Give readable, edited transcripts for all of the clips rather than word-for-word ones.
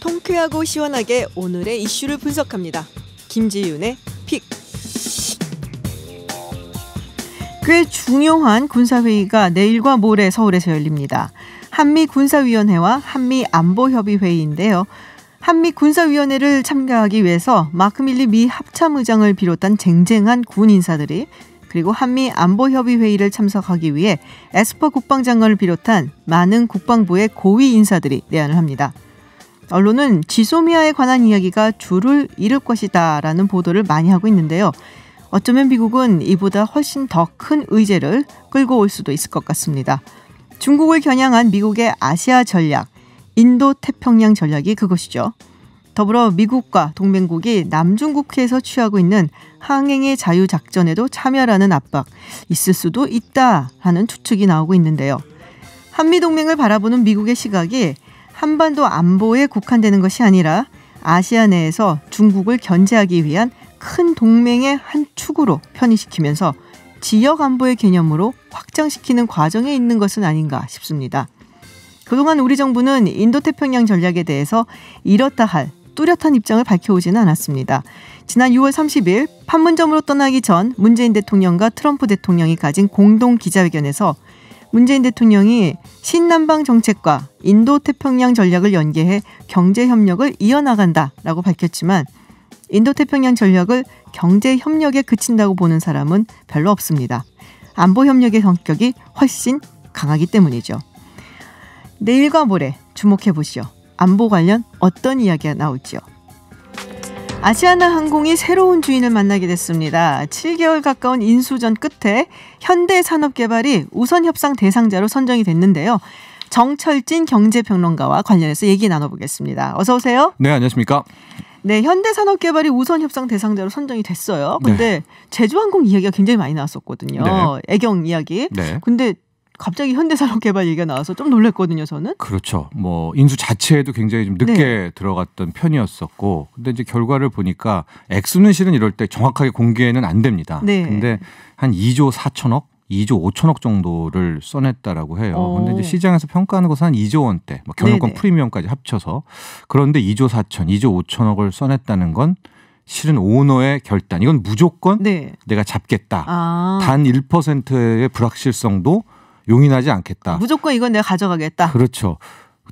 통쾌하고 시원하게 오늘의 이슈를 분석합니다. 김지윤의 픽. 꽤 중요한 군사회의가 내일과 모레 서울에서 열립니다. 한미군사위원회와 한미안보협의회의인데요. 한미군사위원회를 참가하기 위해서 마크 밀리 미 합참의장을 비롯한 쟁쟁한 군 인사들이, 그리고 한미안보협의회의를 참석하기 위해 에스퍼 국방장관을 비롯한 많은 국방부의 고위 인사들이 내한을 합니다. 언론은 지소미아에 관한 이야기가 줄을 이룰 것이다라는 보도를 많이 하고 있는데요. 어쩌면 미국은 이보다 훨씬 더 큰 의제를 끌고 올 수도 있을 것 같습니다. 중국을 겨냥한 미국의 아시아 전략, 인도태평양 전략이 그것이죠. 더불어 미국과 동맹국이 남중국해에서 취하고 있는 항행의 자유작전에도 참여라는 압박, 있을 수도 있다 하는 추측이 나오고 있는데요. 한미동맹을 바라보는 미국의 시각이 한반도 안보에 국한되는 것이 아니라 아시아 내에서 중국을 견제하기 위한 큰 동맹의 한 축으로 편입시키면서 지역 안보의 개념으로 확장시키는 과정에 있는 것은 아닌가 싶습니다. 그동안 우리 정부는 인도태평양 전략에 대해서 이렇다 할 뚜렷한 입장을 밝혀오지는 않았습니다. 지난 6월 30일 판문점으로 떠나기 전 문재인 대통령과 트럼프 대통령이 가진 공동 기자회견에서 문재인 대통령이 신남방 정책과 인도태평양 전략을 연계해 경제협력을 이어나간다라고 밝혔지만 인도태평양 전략을 경제협력에 그친다고 보는 사람은 별로 없습니다. 안보협력의 성격이 훨씬 강하기 때문이죠. 내일과 모레 주목해보시죠. 안보 관련 어떤 이야기가 나올지요. 아시아나항공이 새로운 주인을 만나게 됐습니다. 7개월 가까운 인수전 끝에 현대산업개발이 우선 협상 대상자로 선정이 됐는데요. 정철진 경제평론가와 관련해서 얘기 나눠보겠습니다. 어서 오세요. 네, 안녕하십니까. 네, 현대산업개발이 우선 협상 대상자로 선정이 됐어요. 근데 네. 제주항공 이야기가 굉장히 많이 나왔었거든요. 네. 애경 이야기. 네. 근데 갑자기 현대산업개발 얘기가 나와서 좀 놀랐거든요, 저는. 그렇죠. 뭐 인수 자체에도 굉장히 좀 늦게 네. 들어갔던 편이었었고, 근데 이제 결과를 보니까 액수는 실은 이럴 때 정확하게 공개는 안 됩니다. 네. 근데 한 2조 4천억, 2조 5천억 정도를 써냈다라고 해요. 그런데 이제 시장에서 평가하는 것은 한 2조 원대, 뭐 경영권 네네. 프리미엄까지 합쳐서. 그런데 2조 4천, 2조 5천억을 써냈다는 건 실은 오너의 결단. 이건 무조건 네. 내가 잡겠다. 단 1%의 불확실성도 용인하지 않겠다. 무조건 이건 내가 가져가겠다. 그렇죠.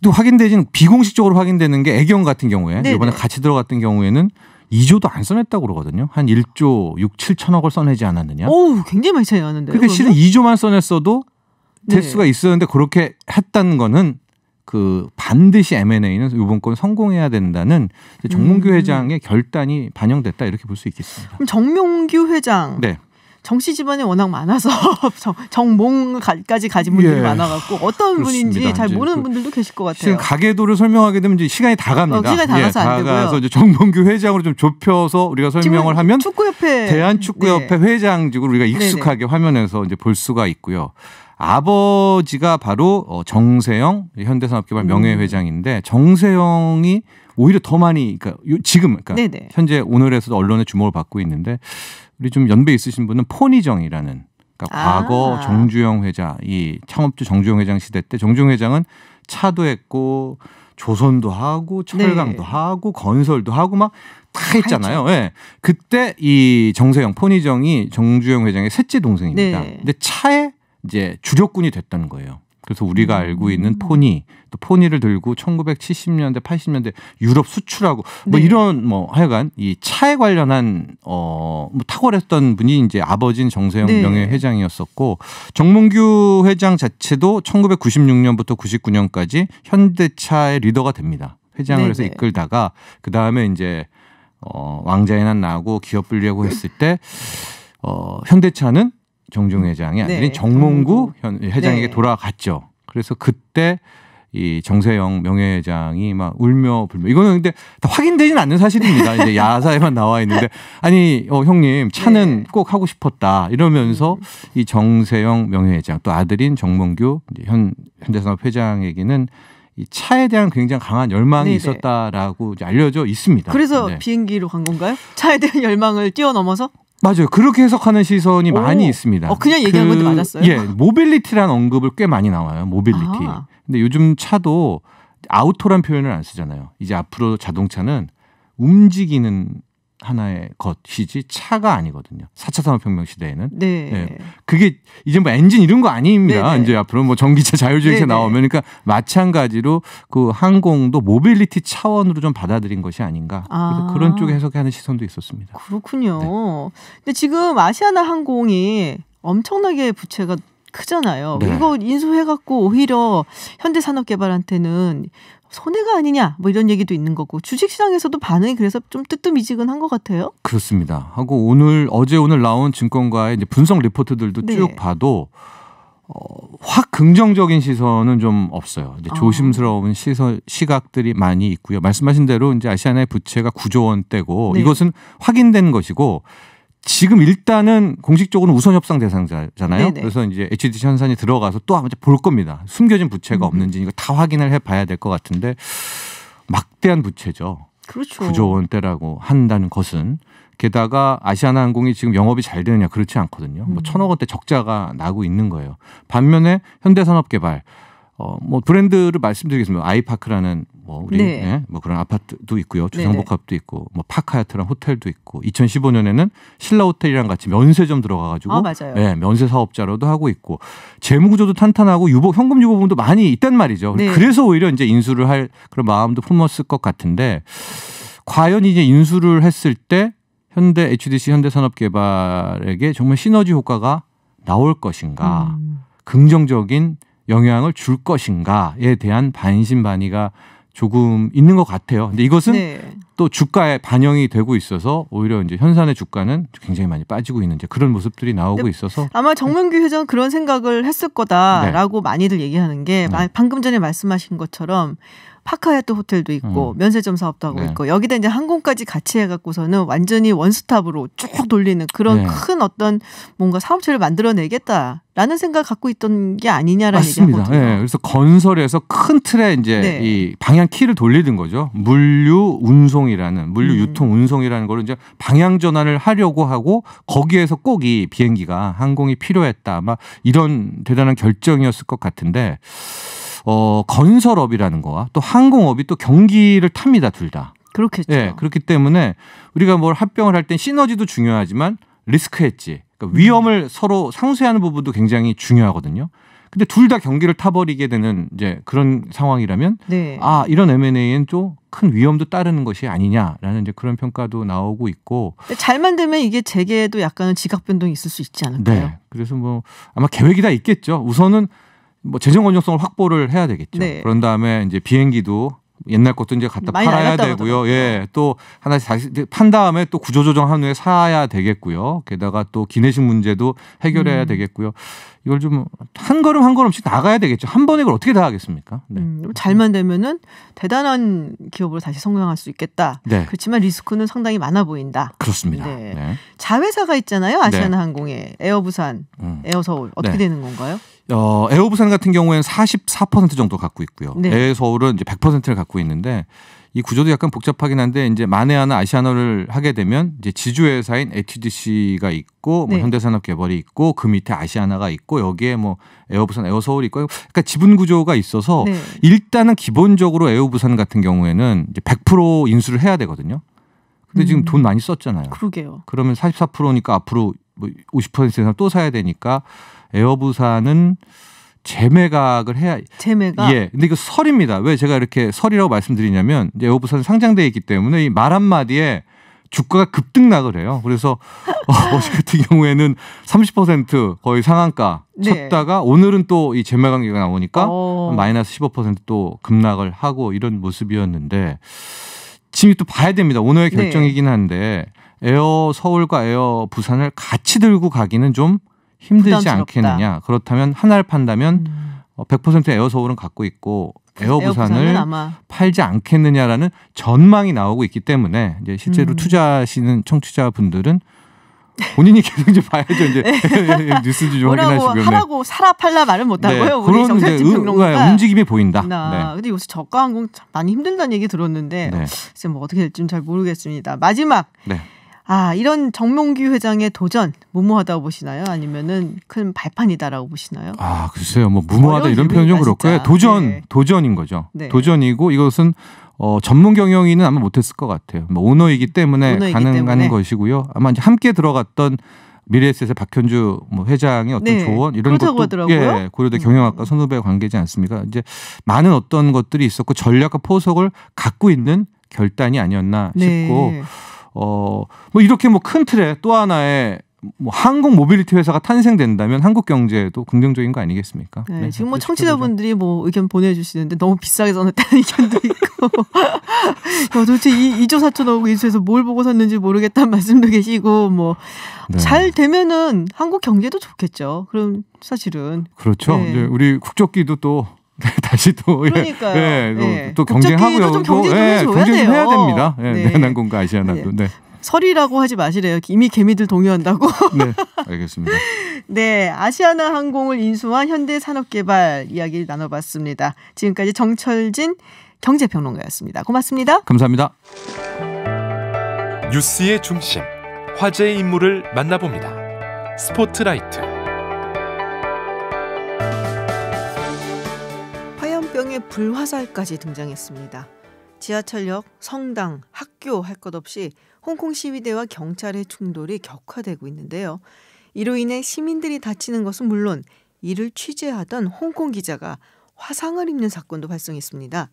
또 확인되진 비공식적으로 확인되는 게 애경 같은 경우에 네네. 이번에 같이 들어갔던 경우에는 2조도 안 써냈다고 그러거든요. 한 1조 6, 7천억을 써내지 않았느냐. 오, 굉장히 많이 차이 나는데요. 그러니까 실은 2조만 써냈어도 될 수가 있었는데 그렇게 했다는 거는 그 반드시 M&A는 이번 건 성공해야 된다는 정몽규 회장의 결단이 반영됐다 이렇게 볼 수 있겠습니다. 그럼 정몽규 회장. 네. 정씨 집안이 워낙 많아서 정몽까지 가진 분들이 예, 많아갖고 어떤 그렇습니다. 분인지 잘 모르는 분들도 계실 것 같아요. 지금 가계도를 설명하게 되면 이제 시간이 다 갑니다. 시간이 다 가서 안 되고요. 가서 이제 정몽규 회장으로 좀 좁혀서 우리가 설명을 하면 축구협회 대한축구협회 네. 회장직으로 우리가 익숙하게 네네. 화면에서 이제 볼 수가 있고요. 아버지가 바로 정세영 현대산업개발 명예회장인데 정세영이 오히려 더 많이 그러니까 지금 그러니까 현재 오늘에서도 언론의 주목을 받고 있는데. 우리 좀 연배 있으신 분은 포니정이라는 그러니까 과거 정주영 회장 이 창업주 정주영 회장 시대 때 정주영 회장은 차도 했고 조선도 하고 철강도 네. 하고 건설도 하고 막 다 했잖아요. 예. 네. 그때 이 정세영 포니정이 정주영 회장의 셋째 동생입니다. 네. 근데 차에 이제 주력군이 됐다는 거예요. 그래서 우리가 알고 있는 포니, 또 포니를 들고 1970년대, 80년대 유럽 수출하고 뭐 네. 이런 뭐 하여간 이 차에 관련한 뭐 탁월했던 분이 이제 아버지인 정세영 네. 명예회장이었었고 정몽규 회장 자체도 1996년부터 99년까지 현대차의 리더가 됩니다. 회장을 해서 이끌다가 그 다음에 이제 왕자의 난 나고 기업 분리하고 했을 때 현대차는 정주영 회장이 아니라 네. 정몽규 회장에게 네. 돌아갔죠. 그래서 그때 이 정세영 명예회장이 막 울며 불며 이거는 근데 다 확인되진 않는 사실입니다. 이제 야사에만 나와 있는데 아니 형님 차는 네. 꼭 하고 싶었다 이러면서 이 정세영 명예회장 또 아들인 정몽규 현대산업 회장에게는 이 차에 대한 굉장히 강한 열망이 네네. 있었다라고 이제 알려져 있습니다. 그래서 네. 비행기로 간 건가요? 차에 대한 열망을 뛰어넘어서? 맞아요. 그렇게 해석하는 시선이 많이 있습니다. 그냥 얘기한 건데 맞았어요? 예, 모빌리티라는 언급을 꽤 많이 나와요. 모빌리티. 근데 요즘 차도 아우토란 표현을 안 쓰잖아요. 이제 앞으로 자동차는 움직이는 하나의 것이지 차가 아니거든요. 4차 산업혁명 시대에는. 네. 네. 그게 이제 뭐 엔진 이런 거 아닙니다. 네네. 이제 앞으로 뭐 전기차, 자율주행차 네네. 나오면 그러니까 마찬가지로 그 항공도 모빌리티 차원으로 좀 받아들인 것이 아닌가. 그래서 그런 쪽에 해석하는 시선도 있었습니다. 그렇군요. 네. 근데 지금 아시아나 항공이 엄청나게 부채가 크잖아요. 네. 이거 인수해갖고 오히려 현대산업개발한테는 손해가 아니냐 뭐 이런 얘기도 있는 거고 주식시장에서도 반응이 그래서 좀 뜨뜻미지근한 것 같아요. 그렇습니다. 하고 어제 오늘 나온 증권가의 이제 분석 리포트들도 네. 쭉 봐도 확 긍정적인 시선은 좀 없어요. 이제 조심스러운 시각들이 많이 있고요. 말씀하신 대로 이제 아시아나의 부채가 9조 원대고 네. 이것은 확인된 것이고 지금 일단은 공식적으로는 우선 협상 대상자잖아요. 네네. 그래서 이제 HDC 현산이 들어가서 또 한번 볼 겁니다. 숨겨진 부채가 없는지 이거 다 확인을 해봐야 될 것 같은데 막대한 부채죠. 그렇죠. 9조 원대라고 한다는 것은 게다가 아시아나항공이 지금 영업이 잘 되느냐 그렇지 않거든요. 뭐 1,000억 원대 적자가 나고 있는 거예요. 반면에 현대산업개발 뭐 브랜드를 말씀드리겠습니다. 아이파크라는 뭐 우리 네. 네, 뭐 그런 아파트도 있고요. 주상복합도 있고 뭐 파크하야트라는 호텔도 있고 2015년에는 신라호텔이랑 같이 면세점 들어가가지고 맞아요. 네, 면세 사업자로도 하고 있고 재무구조도 탄탄하고 현금 유보 부분도 많이 있단 말이죠. 네. 그래서 오히려 이제 인수를 할 그런 마음도 품었을 것 같은데 과연 이제 인수를 했을 때 현대 HDC 현대산업개발에게 정말 시너지 효과가 나올 것인가, 긍정적인 영향을 줄 것인가에 대한 반신반의가 조금 있는 것 같아요. 근데 이것은 네. 또 주가에 반영이 되고 있어서 오히려 이제 현산의 주가는 굉장히 많이 빠지고 있는 이제 그런 모습들이 나오고 있어서 아마 정명규 회장은 그런 생각을 했을 거다라고 많이들 얘기하는 게 방금 전에 말씀하신 것처럼 파크하야트 호텔도 있고 면세점 사업도 하고 있고 여기다 이제 항공까지 같이 해갖고서는 완전히 원스톱으로 쭉 돌리는 그런 큰 어떤 뭔가 사업체를 만들어내겠다라는 생각 갖고 있던 게 아니냐라는 맞습니다. 얘기하거든요. 네, 그래서 건설에서 큰 틀에 이제 이 방향 키를 돌리는 거죠. 물류 운송이라는 물류 유통 운송이라는 걸 이제 방향 전환을 하려고 하고 거기에서 꼭 이 비행기가 항공이 필요했다. 아마 이런 대단한 결정이었을 것 같은데. 건설업이라는 거와 또 항공업이 또 경기를 탑니다, 둘 다. 그렇겠죠. 네, 그렇기 때문에 우리가 뭘 합병을 할 땐 시너지도 중요하지만 리스크 헤지, 그러니까 위험을 서로 상쇄하는 부분도 굉장히 중요하거든요. 근데 둘 다 경기를 타버리게 되는 이제 그런 상황이라면 이런 M&A엔 좀 큰 위험도 따르는 것이 아니냐라는 이제 그런 평가도 나오고 있고. 잘만 되면 이게 재계에도 약간은 지각 변동이 있을 수 있지 않을까요? 네, 그래서 뭐 아마 계획이 다 있겠죠. 우선은 뭐 재정 건전성을 확보를 해야 되겠죠. 그런 다음에 이제 비행기도 옛날 것도 이제 갖다 팔아야 되고요. 예, 또 하나씩 다시 판 다음에 또 구조조정한 후에 사야 되겠고요. 게다가 또 기내식 문제도 해결해야 되겠고요. 이걸 좀 한 걸음 한 걸음씩 나가야 되겠죠. 한 번에 이걸 어떻게 다 하겠습니까? 네. 잘만 되면은 대단한 기업으로 다시 성장할 수 있겠다. 네. 그렇지만 리스크는 상당히 많아 보인다. 그렇습니다. 네. 네. 자회사가 있잖아요. 아시아나항공에 에어부산, 에어서울 어떻게 되는 건가요? 에어부산 같은 경우에는 44% 정도 갖고 있고요. 에어서울은 이제 100%를 갖고 있는데 이 구조도 약간 복잡하긴 한데 이제 만에 하나 아시아나를 하게 되면 이제 지주회사인 HDC가 있고 뭐 현대산업개발이 있고 그 밑에 아시아나가 있고 여기에 뭐 에어부산, 에어서울이 있고 그러니까 지분 구조가 있어서 일단은 기본적으로 에어부산 같은 경우에는 이제 100% 인수를 해야 되거든요. 근데 지금 돈 많이 썼잖아요. 그러게요. 그러면 44%니까 앞으로 뭐 50% 이상 또 사야 되니까 에어부산은 재매각을 해야. 재매각. 예. 근데 이거 설입니다. 왜 제가 이렇게 설이라고 말씀드리냐면 이제 에어부산 상장돼 있기 때문에 이 말 한마디에 주가가 급등락을 해요. 그래서 어제 같은 경우에는 30% 거의 상한가 쳤다가 오늘은 또 이 재매 관계가 나오니까 마이너스 15%또 급락을 하고 이런 모습이었는데 지금 또 봐야 됩니다. 오늘의 결정이긴 한데 에어 서울과 에어 부산을 같이 들고 가기는 좀 힘들지 않겠느냐. 그렇다면 하나를 판다면 100% 에어 서울은 갖고 있고 에어 부산을 팔지 않겠느냐라는 전망이 나오고 있기 때문에 이제 실제로 투자하시는 청취자분들은 본인이 계속 이제 봐야죠. 이제 뉴스 좀 확인하시고요. 하라고 사라 팔라 말은 못하고요. 우리 그런 이제 움직임이 보인다. 근데 요새 저가 항공 많이 힘들다는 얘기 들었는데 글쎄 뭐 어떻게 될지는 잘 모르겠습니다. 마지막 이런 정몽규 회장의 도전 무모하다고 보시나요? 아니면은 큰 발판이다라고 보시나요? 글쎄요. 뭐 무모하다 이런 표현 좀 그렇고요. 도전인 거죠. 네. 도전이고 이것은 전문 경영인은 아마 못했을 것 같아요. 뭐 오너이기 때문에 가능한 것이고요. 아마 이제 함께 들어갔던 미래에셋의 박현주 회장의 어떤 조언 이런 것도 고려대 경영학과 선후배 관계지 않습니까? 이제 많은 어떤 것들이 있었고 전략과 포석을 갖고 있는 결단이 아니었나 싶고 뭐 이렇게 뭐 큰 틀에 또 하나의 뭐 항공 모빌리티 회사가 탄생된다면 한국 경제도 긍정적인 거 아니겠습니까? 네, 지금 뭐 청취자분들이 뭐 의견 보내주시는데 너무 비싸게 샀다는 의견도 있고 도대체 2조 4천억 이수해서 뭘 보고 샀는지 모르겠다는 말씀도 계시고 뭐 잘 되면은 한국 경제도 좋겠죠. 그럼 사실은 그렇죠. 네. 이제 우리 국적기도 또 다시 또 그러니까요. 또 경쟁하고요. 좀 경쟁 좀 해야 됩니다. 대한항공과 아시아나도. 네. 설이라고 하지 마시래요. 이미 개미들 동요한다고. 네, 알겠습니다. 네, 아시아나 항공을 인수한 현대산업개발 이야기를 나눠봤습니다. 지금까지 정철진 경제평론가였습니다. 고맙습니다. 감사합니다. 뉴스의 중심, 화제의 인물을 만나봅니다. 스포트라이트. 화염병의 불화살까지 등장했습니다. 지하철역, 성당, 학교 할 것 없이 홍콩 시위대와 경찰의 충돌이 격화되고 있는데요. 이로 인해 시민들이 다치는 것은 물론 이를 취재하던 홍콩 기자가 화상을 입는 사건도 발생했습니다.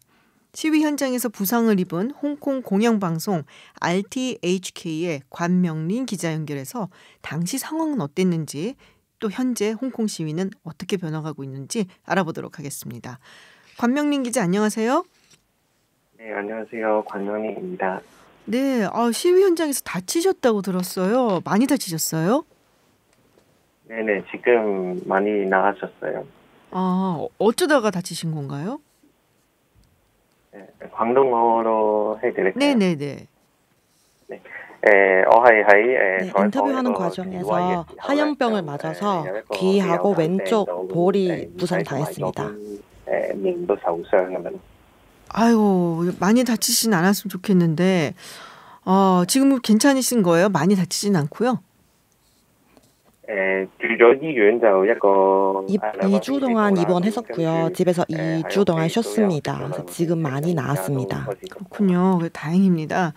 시위 현장에서 부상을 입은 홍콩 공영방송 RTHK의 관명린 기자 연결해서 당시 상황은 어땠는지 또 현재 홍콩 시위는 어떻게 변화가고 있는지 알아보도록 하겠습니다. 관명린 기자 안녕하세요. 네, 안녕하세요. 관명린입니다. 네, 시위 현장에서 다치셨다고 들었어요. 많이 다치셨어요? 네네, 지금 많이 나가셨어요. 어쩌다가 다치신 건가요? 네, 광동어로 해드릴까요? 네네네. 네. 네, 인터뷰하는 과정에서 화염병을 맞아서 귀하고 왼쪽 볼이 부상당했습니다. 아이고, 많이 다치진 않았으면 좋겠는데 지금 괜찮으신 거예요? 많이 다치진 않고요? 2주 동안 입원했었고요. 집에서 2주 동안 쉬었습니다. 그래서 지금 많이 나았습니다. 그렇군요. 다행입니다.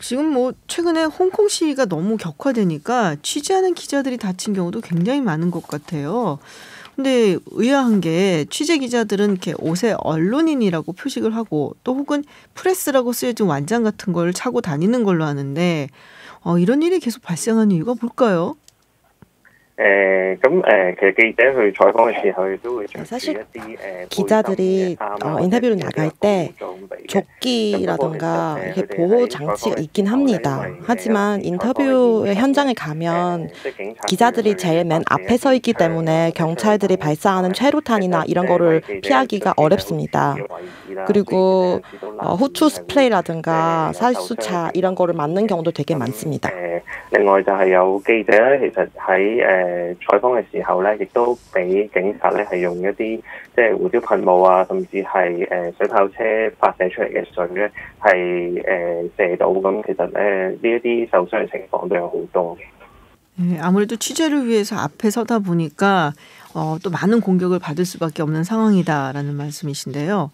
지금 뭐 최근에 홍콩 시위가 너무 격화되니까 취재하는 기자들이 다친 경우도 굉장히 많은 것 같아요. 근데 의아한 게 취재 기자들은 이렇게 옷에 언론인이라고 표식을 하고 또 혹은 프레스라고 쓰여진 완장 같은 걸 차고 다니는 걸로 아는데 이런 일이 계속 발생하는 이유가 뭘까요? 사실 기자들이 인터뷰를 나갈 때 조끼라든가 이렇게 보호 장치가 있긴 합니다. 하지만 인터뷰의 현장에 가면 기자들이 제일 맨 앞에 서 있기 때문에 경찰들이 발사하는 최루탄이나 이런 거를 피하기가 어렵습니다. 그리고 후추 스프레이라든가 살수차 이런 거를 맞는 경우도 되게 많습니다. 另外就係有記者咧，其實喺採訪嘅時候咧，亦都俾警察咧係用一啲即係胡椒噴霧啊，甚至係水炮車發射出嚟嘅水咧係射到咁，其實呢一啲受傷嘅情況都有好多嘅。 아무래도 취재를 위해서 앞에 서다 보니까 또 많은 공격을 받을 수밖에 없는 상황이다라는 말씀이신데요.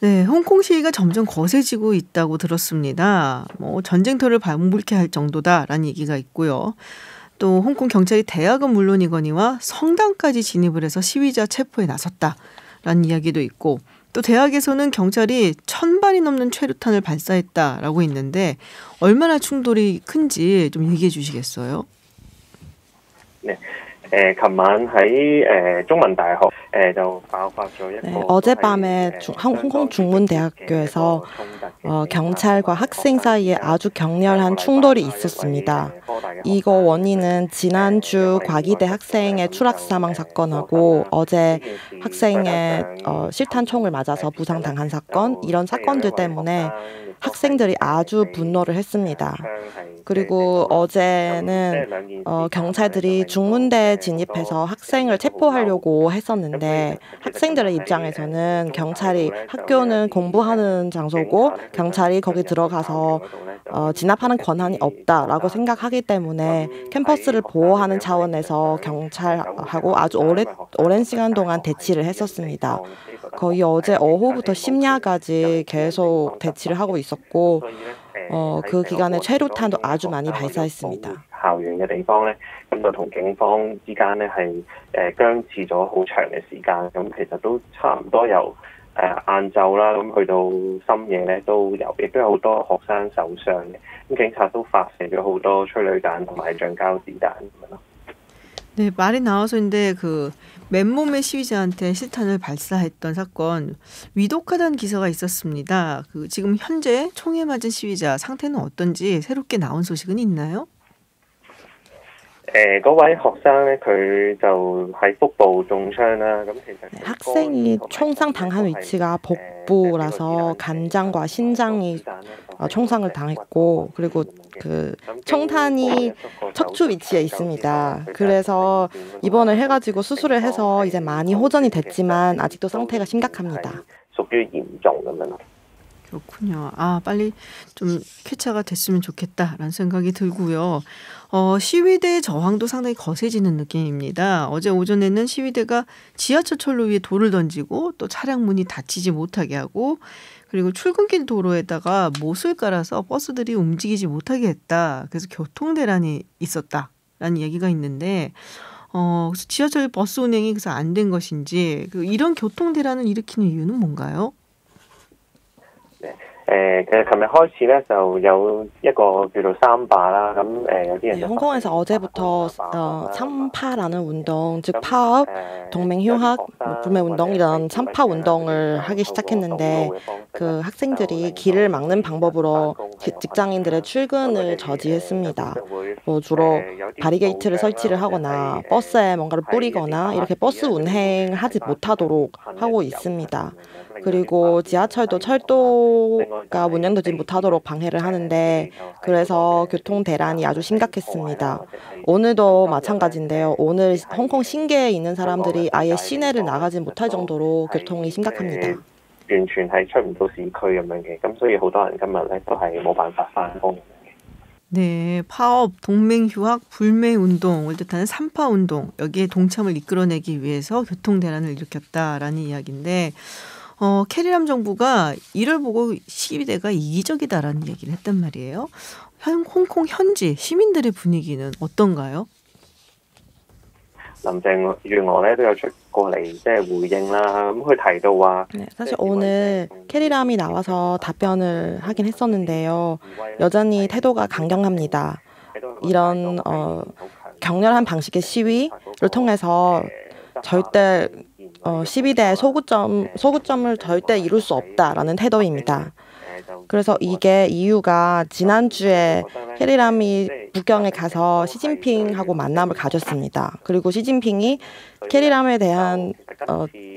네, 홍콩 시위가 점점 거세지고 있다고 들었습니다. 뭐 전쟁터를 방불케 할 정도다라는 얘기가 있고요. 또 홍콩 경찰이 대학은 물론이거니와 성당까지 진입을 해서 시위자 체포에 나섰다라는 이야기도 있고 또 대학에서는 경찰이 1000발이 넘는 최루탄을 발사했다라고 했는데 얼마나 충돌이 큰지 좀 얘기해 주시겠어요? 네. 琴晚喺中文大學就爆發咗一個 어젯밤에 홍콩 중문대학교에서 경찰과 학생 사이에 아주 격렬한 충돌이 있었습니다. 이거 원인은 지난주 과기대 학생의 추락 사망 사건하고 어제 학생의 실탄총을 맞아서 부상당한 사건 이런 사건들 때문에 학생들이 아주 분노를 했습니다. 그리고 어제는 경찰들이 중문대에 진입해서 학생을 체포하려고 했었는데 학생들의 입장에서는 경찰이 학교는 공부하는 장소고 경찰이 거기 들어가서 진압하는 권한이 없다라고 생각하기 때문에 캠퍼스를 보호하는 차원에서 경찰하고 아주 오랜 시간 동안 대치를 했었습니다. 거의 어제 오후부터 심야까지 계속 대치를 하고 있었고 그 기간에 최루탄도 아주 많이 발사했습니다. 校園嘅地方咧，咁就同警方之間咧係僵持咗好長嘅時間，咁其實都差唔多由晏晝啦，咁去到深夜咧都有，亦都有好多學生受傷嘅，咁警察都發射咗好多催淚彈同埋橡膠子彈咁樣咯。 네, 말이 나와서 인데 그 맨몸의 시위자한테 실탄을 발사했던 사건 위독하다는 기사가 있었습니다. 그 지금 현재 총에 맞은 시위자 상태는 어떤지 새롭게 나온 소식은 있나요? 嗰位學生咧，佢就喺腹部中槍啦。咁其實 학생이 총상 당한 위치가 복부라서 간장과 신장이 총상을 당했고 그리고 그 총탄이 척추 위치에 있습니다. 그래서 입원을 해가지고 수술을 해서 이제 많이 호전이 됐지만 아직도 상태가 심각합니다. 屬於嚴重咁樣咯。 그렇군요. 아, 빨리 좀 쾌차가 됐으면 좋겠다라는 생각이 들고요. 시위대의 저항도 상당히 거세지는 느낌입니다. 어제 오전에는 시위대가 지하철철로 위에 돌을 던지고 또 차량 문이 닫히지 못하게 하고 그리고 출근길 도로에다가 못을 깔아서 버스들이 움직이지 못하게 했다. 그래서 교통대란이 있었다라는 얘기가 있는데 그래서 지하철 버스 운행이 그래서 안 된 것인지 이런 교통대란을 일으키는 이유는 뭔가요? 其實琴日開始咧就有一個叫做三罷啦，咁有啲人 네, 홍콩에서 어제부터 삼파라는 운동, 즉 파업, 동맹휴학, 불매운동 이런 삼파 운동을 하기 시작했는데 그 학생들이 길을 막는 방법으로 직장인들의 출근을 저지했습니다. 주로 바리게이트를 설치를 하거나 버스에 뭔가를 뿌리거나 이렇게 버스 운행을 하지 못하도록 하고 있습니다. 그리고 지하철도 철도가 운영되지 못하도록 방해를 하는데 그래서 교통 대란이 아주 심각했습니다. 오늘도 마찬가지인데요. 오늘 홍콩 신계에 있는 사람들이 아예 시내를 나가지 못할 정도로 교통이 심각합니다. 完全係出唔到市區咁樣嘅，咁所以好多人今日咧都係冇辦法返工。 네, 파업, 동맹휴학, 불매운동을 뜻하는 삼파운동 여기에 동참을 이끌어내기 위해서 교통대란을 일으켰다라는 이야기인데 캐리람 정부가 이를 보고 시위대가 이기적이다라는 얘기를 했단 말이에요. 홍콩 현지 시민들의 분위기는 어떤가요? 林鄭月娥咧都有出過嚟即係回應啦，咁佢提到話 네, 사실 오늘 캐리람이 나와서 답변을 하긴 했었는데요. 여전히 태도가 강경합니다. 이런 격렬한 방식의 시위를 통해서 절대 시위대의 소구점을 절대 이룰 수 없다라는 태도입니다. 그래서 이게 이유가 지난주에 캐리람이 북경에 가서 시진핑하고 만남을 가졌습니다. 그리고 시진핑이 캐리람에 대한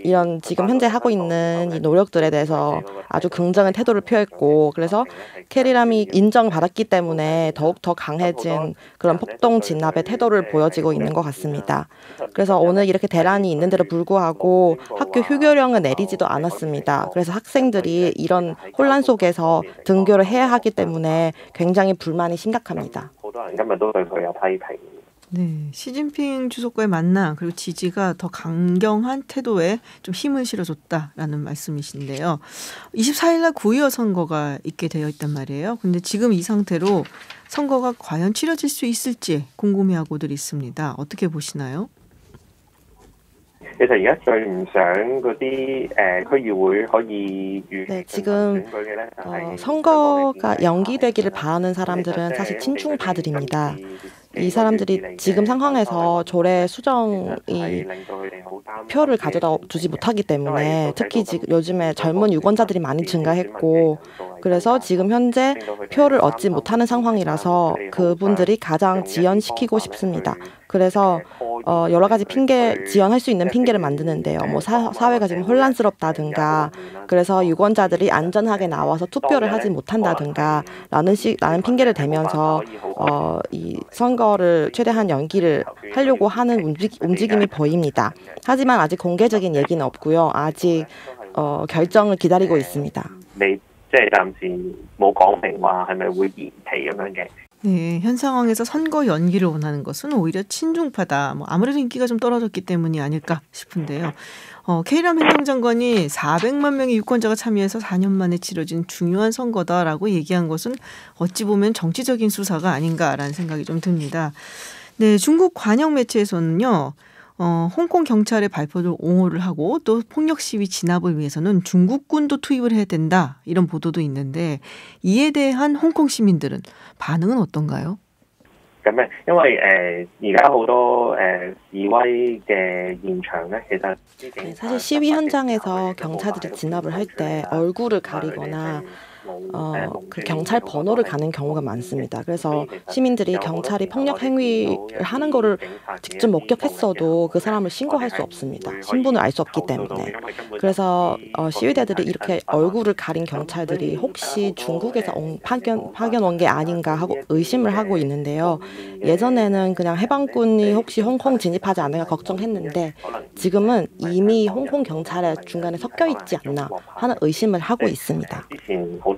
이런 지금 현재 하고 있는 이 노력들에 대해서 아주 긍정의 태도를 표했고 그래서 캐리람이 인정받았기 때문에 더욱더 강해진 그런 폭동 진압의 태도를 보여지고 있는 것 같습니다. 그래서 오늘 이렇게 대란이 있는데도 불구하고 학교 휴교령을 내리지도 않았습니다. 그래서 학생들이 이런 혼란 속에서 등교를 해야 하기 때문에 굉장히 불만이 심각합니다. 네, 시진핑 주석과의 만남 그리고 지지가 더 강경한 태도에 좀 힘을 실어줬다라는 말씀이신데요. 24일 날 구의원 선거가 있게 되어 있단 말이에요. 근데 지금 이 상태로 선거가 과연 치러질 수 있을지 궁금해하고들 있습니다. 어떻게 보시나요? 其實而家最唔想嗰啲區議會可以 네, 지금 선거가 연기되기를 바라는 사람들은 사실 친중파들입니다. 이 사람들이 지금 상황에서 조례 수정이 표를 가져다 주지 못하기 때문에 특히 지금 요즘에 젊은 유권자들이 많이 증가했고 그래서 지금 현재 표를 얻지 못하는 상황이라서 그분들이 가장 지연시키고 싶습니다. 그래서 여러 가지 지연할 수 있는 핑계를 만드는데요. 뭐 사회가 지금 혼란스럽다든가, 그래서 유권자들이 안전하게 나와서 투표를 하지 못한다든가 라는 핑계를 대면서 이 선거를 최대한 연기를 하려고 하는 움직임이 보입니다. 하지만 아직 공개적인 얘기는 없고요. 아직 결정을 기다리고 있습니다. 네, 현 상황에서 선거 연기를 원하는 것은 오히려 친중파다. 아무래도 인기가 좀 떨어졌기 때문이 아닐까 싶은데요. 케이람 행정장관이 400만 명의 유권자가 참여해서 4년 만에 치러진 중요한 선거다라고 얘기한 것은 어찌 보면 정치적인 수사가 아닌가라는 생각이 좀 듭니다. 네, 중국 관영 매체에서는요. 홍콩 경찰의 발표를 옹호를 하고 또 폭력 시위 진압을 위해서는 중국군도 투입을 해야 된다 이런 보도도 있는데 이에 대한 홍콩 시민들은 반응은 어떤가요? 사실 시위 현장에서 경찰들이 진압을 할 때 얼굴을 가리거나 그 경찰 번호를 가는 경우가 많습니다. 그래서 시민들이 경찰이 폭력 행위를 하는 거를 직접 목격했어도 그 사람을 신고할 수 없습니다. 신분을 알 수 없기 때문에. 그래서 시위대들이 이렇게 얼굴을 가린 경찰들이 혹시 중국에서 파견 온 게 아닌가 하고 의심을 하고 있는데요. 예전에는 그냥 해방군이 혹시 홍콩 진입하지 않을까 걱정했는데 지금은 이미 홍콩 경찰의 중간에 섞여 있지 않나 하는 의심을 하고 있습니다.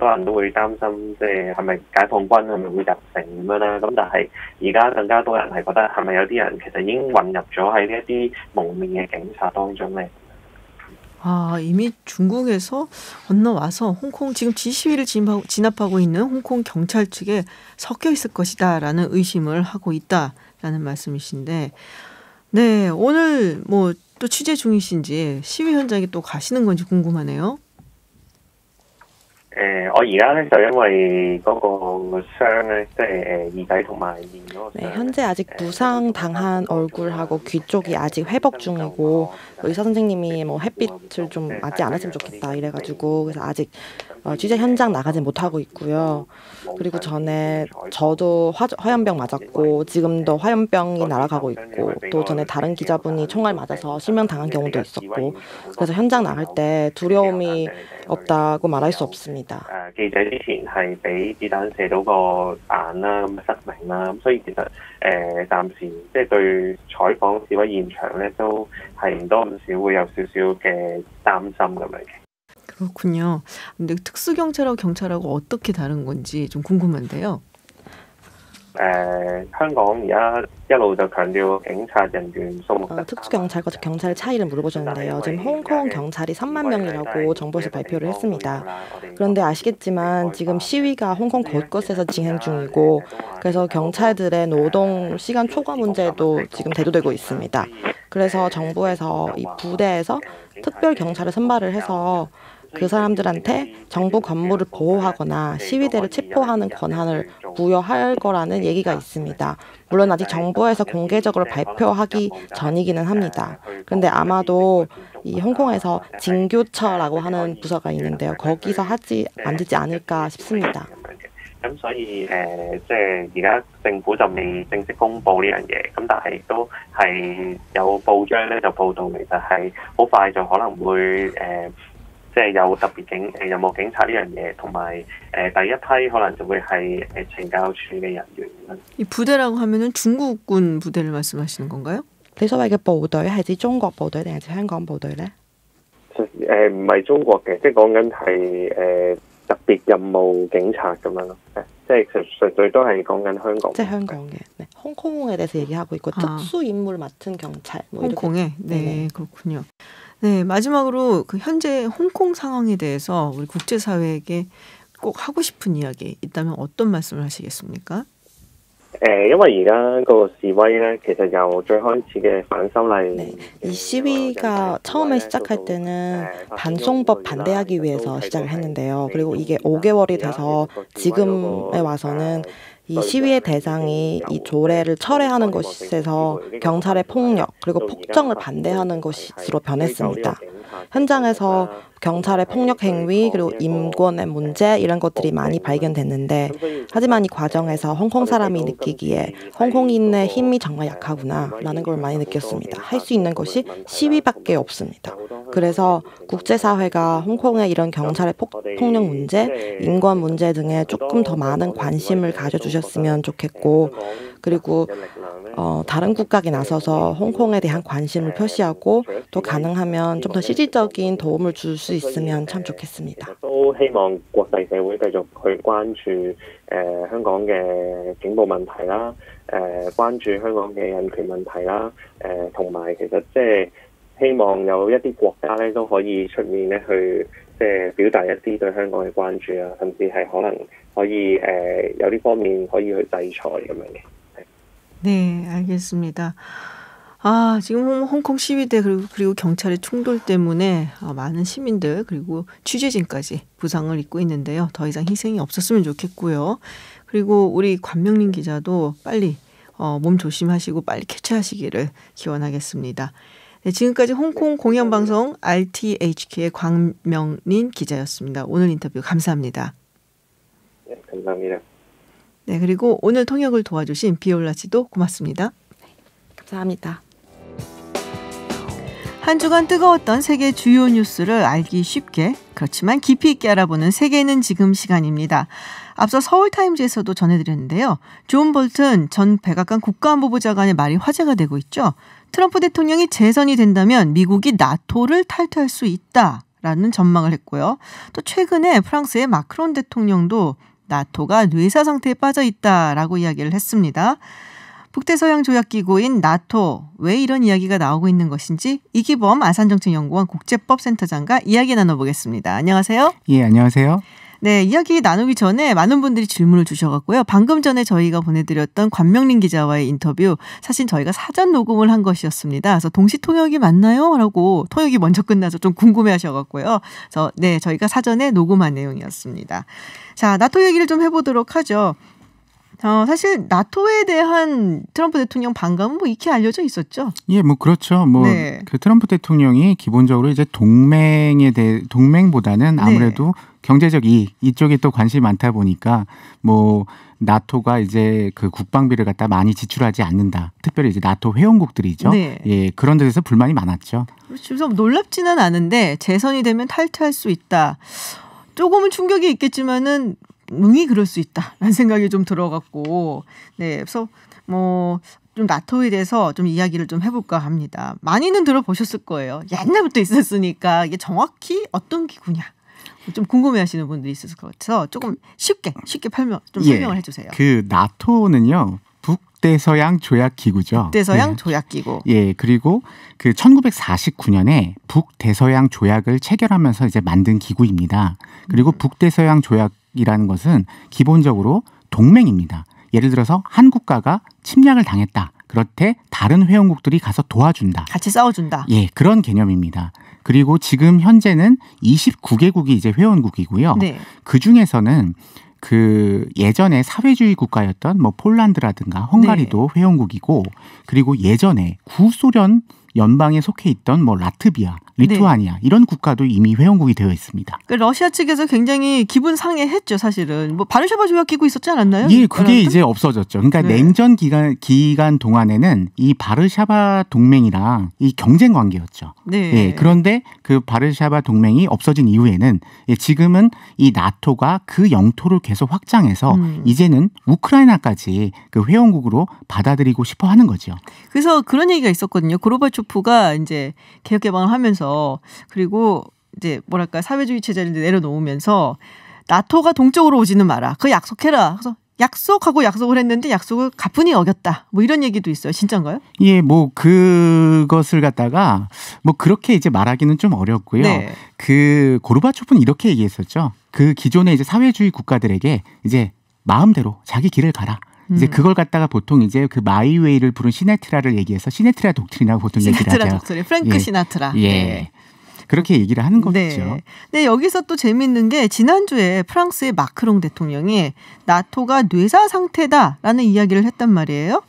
好多人都會擔心，即係係咪解放軍係咪會入城咁樣啦？咁但係而家更加多人係覺得係咪有啲人其實已經混入咗喺呢一啲蒙面嘅警察當中咧？ 이미 중국에서 건너와서 홍콩 지금 지시위를 진압하고 있는 홍콩 경찰 측에 섞여 있을 것이다라는 의심을 하고 있다라는 말씀이신데, 네, 오늘 뭐 또 취재 중이신지 시위 현장에 또 가시는 건지 궁금하네요. 我而家咧就因為嗰個傷咧，即係耳仔同埋面嗰個。 네, 현재 아직 부상 당한 얼굴하고 귀 쪽이 아직 회복 중이고 의사 선생님이 뭐 햇빛을 좀 맞지 않았으면 좋겠다 이래가지고 그래서 아직 취재 현장 나가지 못하고 있고요. 그리고 전에 저도 화염병 맞았고 지금도 화염병이 날아가고 있고 또 전에 다른 기자분이 총알 맞아서 실명 당한 경우도 있었고 그래서 현장 나갈 때 두려움이 없다고 말할 수 없습니다. 記者之前係俾子彈射到個眼啦，咁失明啦，咁所以其實暫時即係對採訪示威現場咧都係唔多唔少會有少少嘅擔心咁樣嘅。 그렇군요. 근데 특수경찰하고 경찰하고 어떻게 다른 건지 좀 궁금한데요. 香港而家一路就強調警察人員數目。 특수경찰과 경찰의 차이를 물어보셨는데요. 지금 홍콩 경찰이 3만 명이라고 정부에서 발표를 했습니다. 그런데 아시겠지만 지금 시위가 홍콩 곳곳에서 진행 중이고 그래서 경찰들의 노동 시간 초과 문제도 지금 대두되고 있습니다. 그래서 정부에서 이 부대에서 특별 경찰을 선발을 해서 그 사람들한테 정부 건물을 보호하거나 시위대를 체포하는 권한을 부여할 거라는 얘기가 있습니다. 물론 아직 정부에서 공개적으로 발표하기 전이기는 합니다. 그런데 아마도 이 홍콩에서 징교처라고 하는 부서가 있는데요. 거기서 만들지 않을까 싶습니다. 咁所以即係而家政府就未正式公布呢樣嘢，咁但係都係有報章咧就報道，其實係好快就可能會即係有特別有冇警察呢樣嘢，同埋第一批可能就會係懲教處嘅人員。 이 부대라고 하면은 중국군 부대를 말씀하시는 건가요? 你所謂嘅部隊係指中國部隊定係指香港部隊呢？唔係中國嘅，即係講緊係特別任務警察咁樣咯，即係純粹都係講緊香港。即係香港嘅，네, 홍콩에 대해서 얘기하고 있고 특수 임무를 맡은 경찰. 뭐 홍콩에, 네, 그렇군요. 네, 마지막으로 그 현재 홍콩 상황에 대해서 우리 국제사회에게 꼭 하고 싶은 이야기 있다면 어떤 말씀을 하시겠습니까? 因為而家個示威咧，其實由最開始嘅反修例， 네, 이 시위가 처음에 시작할 때는 반송법 반대하기 위해서 시작을 했는데요. 그리고 이게 5개월이 돼서 지금에 와서는 이 시위의 대상이 이 조례를 철회하는 것에서 경찰의 폭력 그리고 폭정을 반대하는 것으로 변했습니다. 현장에서 경찰의 폭력 행위 그리고 인권의 문제 이런 것들이 많이 발견됐는데 하지만 이 과정에서 홍콩 사람이 느끼기에 홍콩인의 힘이 정말 약하구나 라는 걸 많이 느꼈습니다. 할 수 있는 것이 시위밖에 없습니다. 그래서 국제사회가 홍콩의 이런 경찰의 폭력 문제, 인권 문제 등에 조금 더 많은 관심을 가져주셨으면 좋겠고 그리고 다른 국가에 나서서 홍콩에 대한 관심을 표시하고 또 가능하면 좀 더 실질적인 도움을 줄 수 있으면 참 좋겠습니다. 또希望國際社會繼續去關注香港嘅警暴問題啦，關注香港嘅人權問題啦，同埋其實即係希望有一啲國家咧都可以出面咧去即係表達一啲對香港嘅關注啊，甚至係可能可以有啲方面可以去制裁咁樣嘅。 네, 알겠습니다. 지금 홍콩 시위대 그리고 경찰의 충돌 때문에 많은 시민들 그리고 취재진까지 부상을 입고 있는데요. 더 이상 희생이 없었으면 좋겠고요. 그리고 우리 관명린 기자도 빨리 몸 조심하시고 빨리 쾌차하시기를 기원하겠습니다. 네, 지금까지 홍콩 공영방송 RTHK의 관명린 기자였습니다. 오늘 인터뷰 감사합니다. 네, 감사합니다. 네, 그리고 오늘 통역을 도와주신 비올라 씨도 고맙습니다. 감사합니다. 한 주간 뜨거웠던 세계 주요 뉴스를 알기 쉽게 그렇지만 깊이 있게 알아보는 세계는 지금 시간입니다. 앞서 서울타임즈에서도 전해드렸는데요. 존 볼튼 전 백악관 국가안보부 장관의 말이 화제가 되고 있죠. 트럼프 대통령이 재선이 된다면 미국이 나토를 탈퇴할 수 있다라는 전망을 했고요. 또 최근에 프랑스의 마크론 대통령도 나토가 뇌사 상태에 빠져 있다라고 이야기를 했습니다. 북대서양 조약기구인 나토, 왜 이런 이야기가 나오고 있는 것인지 이기범 아산정책연구원 국제법센터장과 이야기 나눠보겠습니다. 안녕하세요. 예, 안녕하세요. 네, 이야기 나누기 전에 많은 분들이 질문을 주셔갖고요. 방금 전에 저희가 보내드렸던 관명린 기자와의 인터뷰 사실 저희가 사전 녹음을 한 것이었습니다. 그래서 동시 통역이 맞나요? 라고 통역이 먼저 끝나서 좀 궁금해하셔갖고요. 그래서 네, 저희가 사전에 녹음한 내용이었습니다. 자, 나토 얘기를 좀 해보도록 하죠. 사실 나토에 대한 트럼프 대통령 반감은 뭐 익히 알려져 있었죠. 예, 뭐 그렇죠. 네. 그 트럼프 대통령이 기본적으로 이제 동맹보다는 아무래도 네. 경제적 이쪽에 또 관심이 많다 보니까 뭐 나토가 이제 그 국방비를 갖다 많이 지출하지 않는다. 특별히 이제 나토 회원국들이죠. 네. 예, 그런 데서 불만이 많았죠. 그래서 놀랍지는 않은데 재선이 되면 탈퇴할 수 있다. 조금은 충격이 있겠지만은 능히 그럴 수 있다라는 생각이 좀 들어갔고, 네, 그래서 뭐 좀 나토에 대해서 좀 이야기를 좀 해볼까 합니다. 많이는 들어보셨을 거예요. 옛날부터 있었으니까 이게 정확히 어떤 기구냐, 좀 궁금해하시는 분들이 있을 것 같아서 조금 쉽게 설명을 해주세요. 그 나토는요. 북대서양 조약기구죠. 북대서양 조약기구. 예, 그리고 그 1949년에 북대서양 조약을 체결하면서 이제 만든 기구입니다. 그리고 북대서양 조약이라는 것은 기본적으로 동맹입니다. 예를 들어서 한 국가가 침략을 당했다. 그럴 때 다른 회원국들이 가서 도와준다. 같이 싸워준다. 예, 그런 개념입니다. 그리고 지금 현재는 29개국이 이제 회원국이고요. 네. 그 중에서는 그 예전에 사회주의 국가였던 뭐 폴란드라든가 헝가리도 네. 회원국이고, 그리고 예전에 구소련 연방에 속해 있던 뭐 라트비아, 리투아니아 네. 이런 국가도 이미 회원국이 되어 있습니다. 러시아 측에서 굉장히 기분 상해했죠, 사실은. 뭐 바르샤바 조약 기구 있었지 않았나요? 예, 그게 이제 없어졌죠. 그러니까 네. 냉전 기간 동안에는 이 바르샤바 동맹이랑 이 경쟁 관계였죠. 네. 예, 그런데 그 바르샤바 동맹이 없어진 이후에는 지금은 이 나토가 그 영토를 계속 확장해서 이제는 우크라이나까지 그 회원국으로 받아들이고 싶어 하는 거죠. 그래서 그런 얘기가 있었거든요. 고르바초프가 이제 개혁 개방을 하면서, 그리고 이제 뭐랄까 사회주의 체제를 내려놓으면서 나토가 동쪽으로 오지는 마라. 그거 약속해라. 그래서 약속을 했는데 약속을 가뿐히 어겼다. 뭐 이런 얘기도 있어요. 진짜인가요? 예, 뭐 그것을 갖다가 뭐 그렇게 이제 말하기는 좀 어렵고요. 네. 그 고르바초프는 이렇게 얘기했었죠. 그 기존의 이제 사회주의 국가들에게 이제 마음대로 자기 길을 가라. 이제 그걸 갖다가 보통 이제 그 마이웨이를 부른 시네트라를 얘기해서 시네트라 독트린이라고 보통 얘기를 하죠. 시네트라 독트린, 프랭크 시나트라. 예. 네. 그렇게 얘기를 하는 거죠. 네. 네, 여기서 또 재밌는 게 지난주에 프랑스의 마크롱 대통령이 나토가 뇌사 상태다라는 이야기를 했단 말이에요.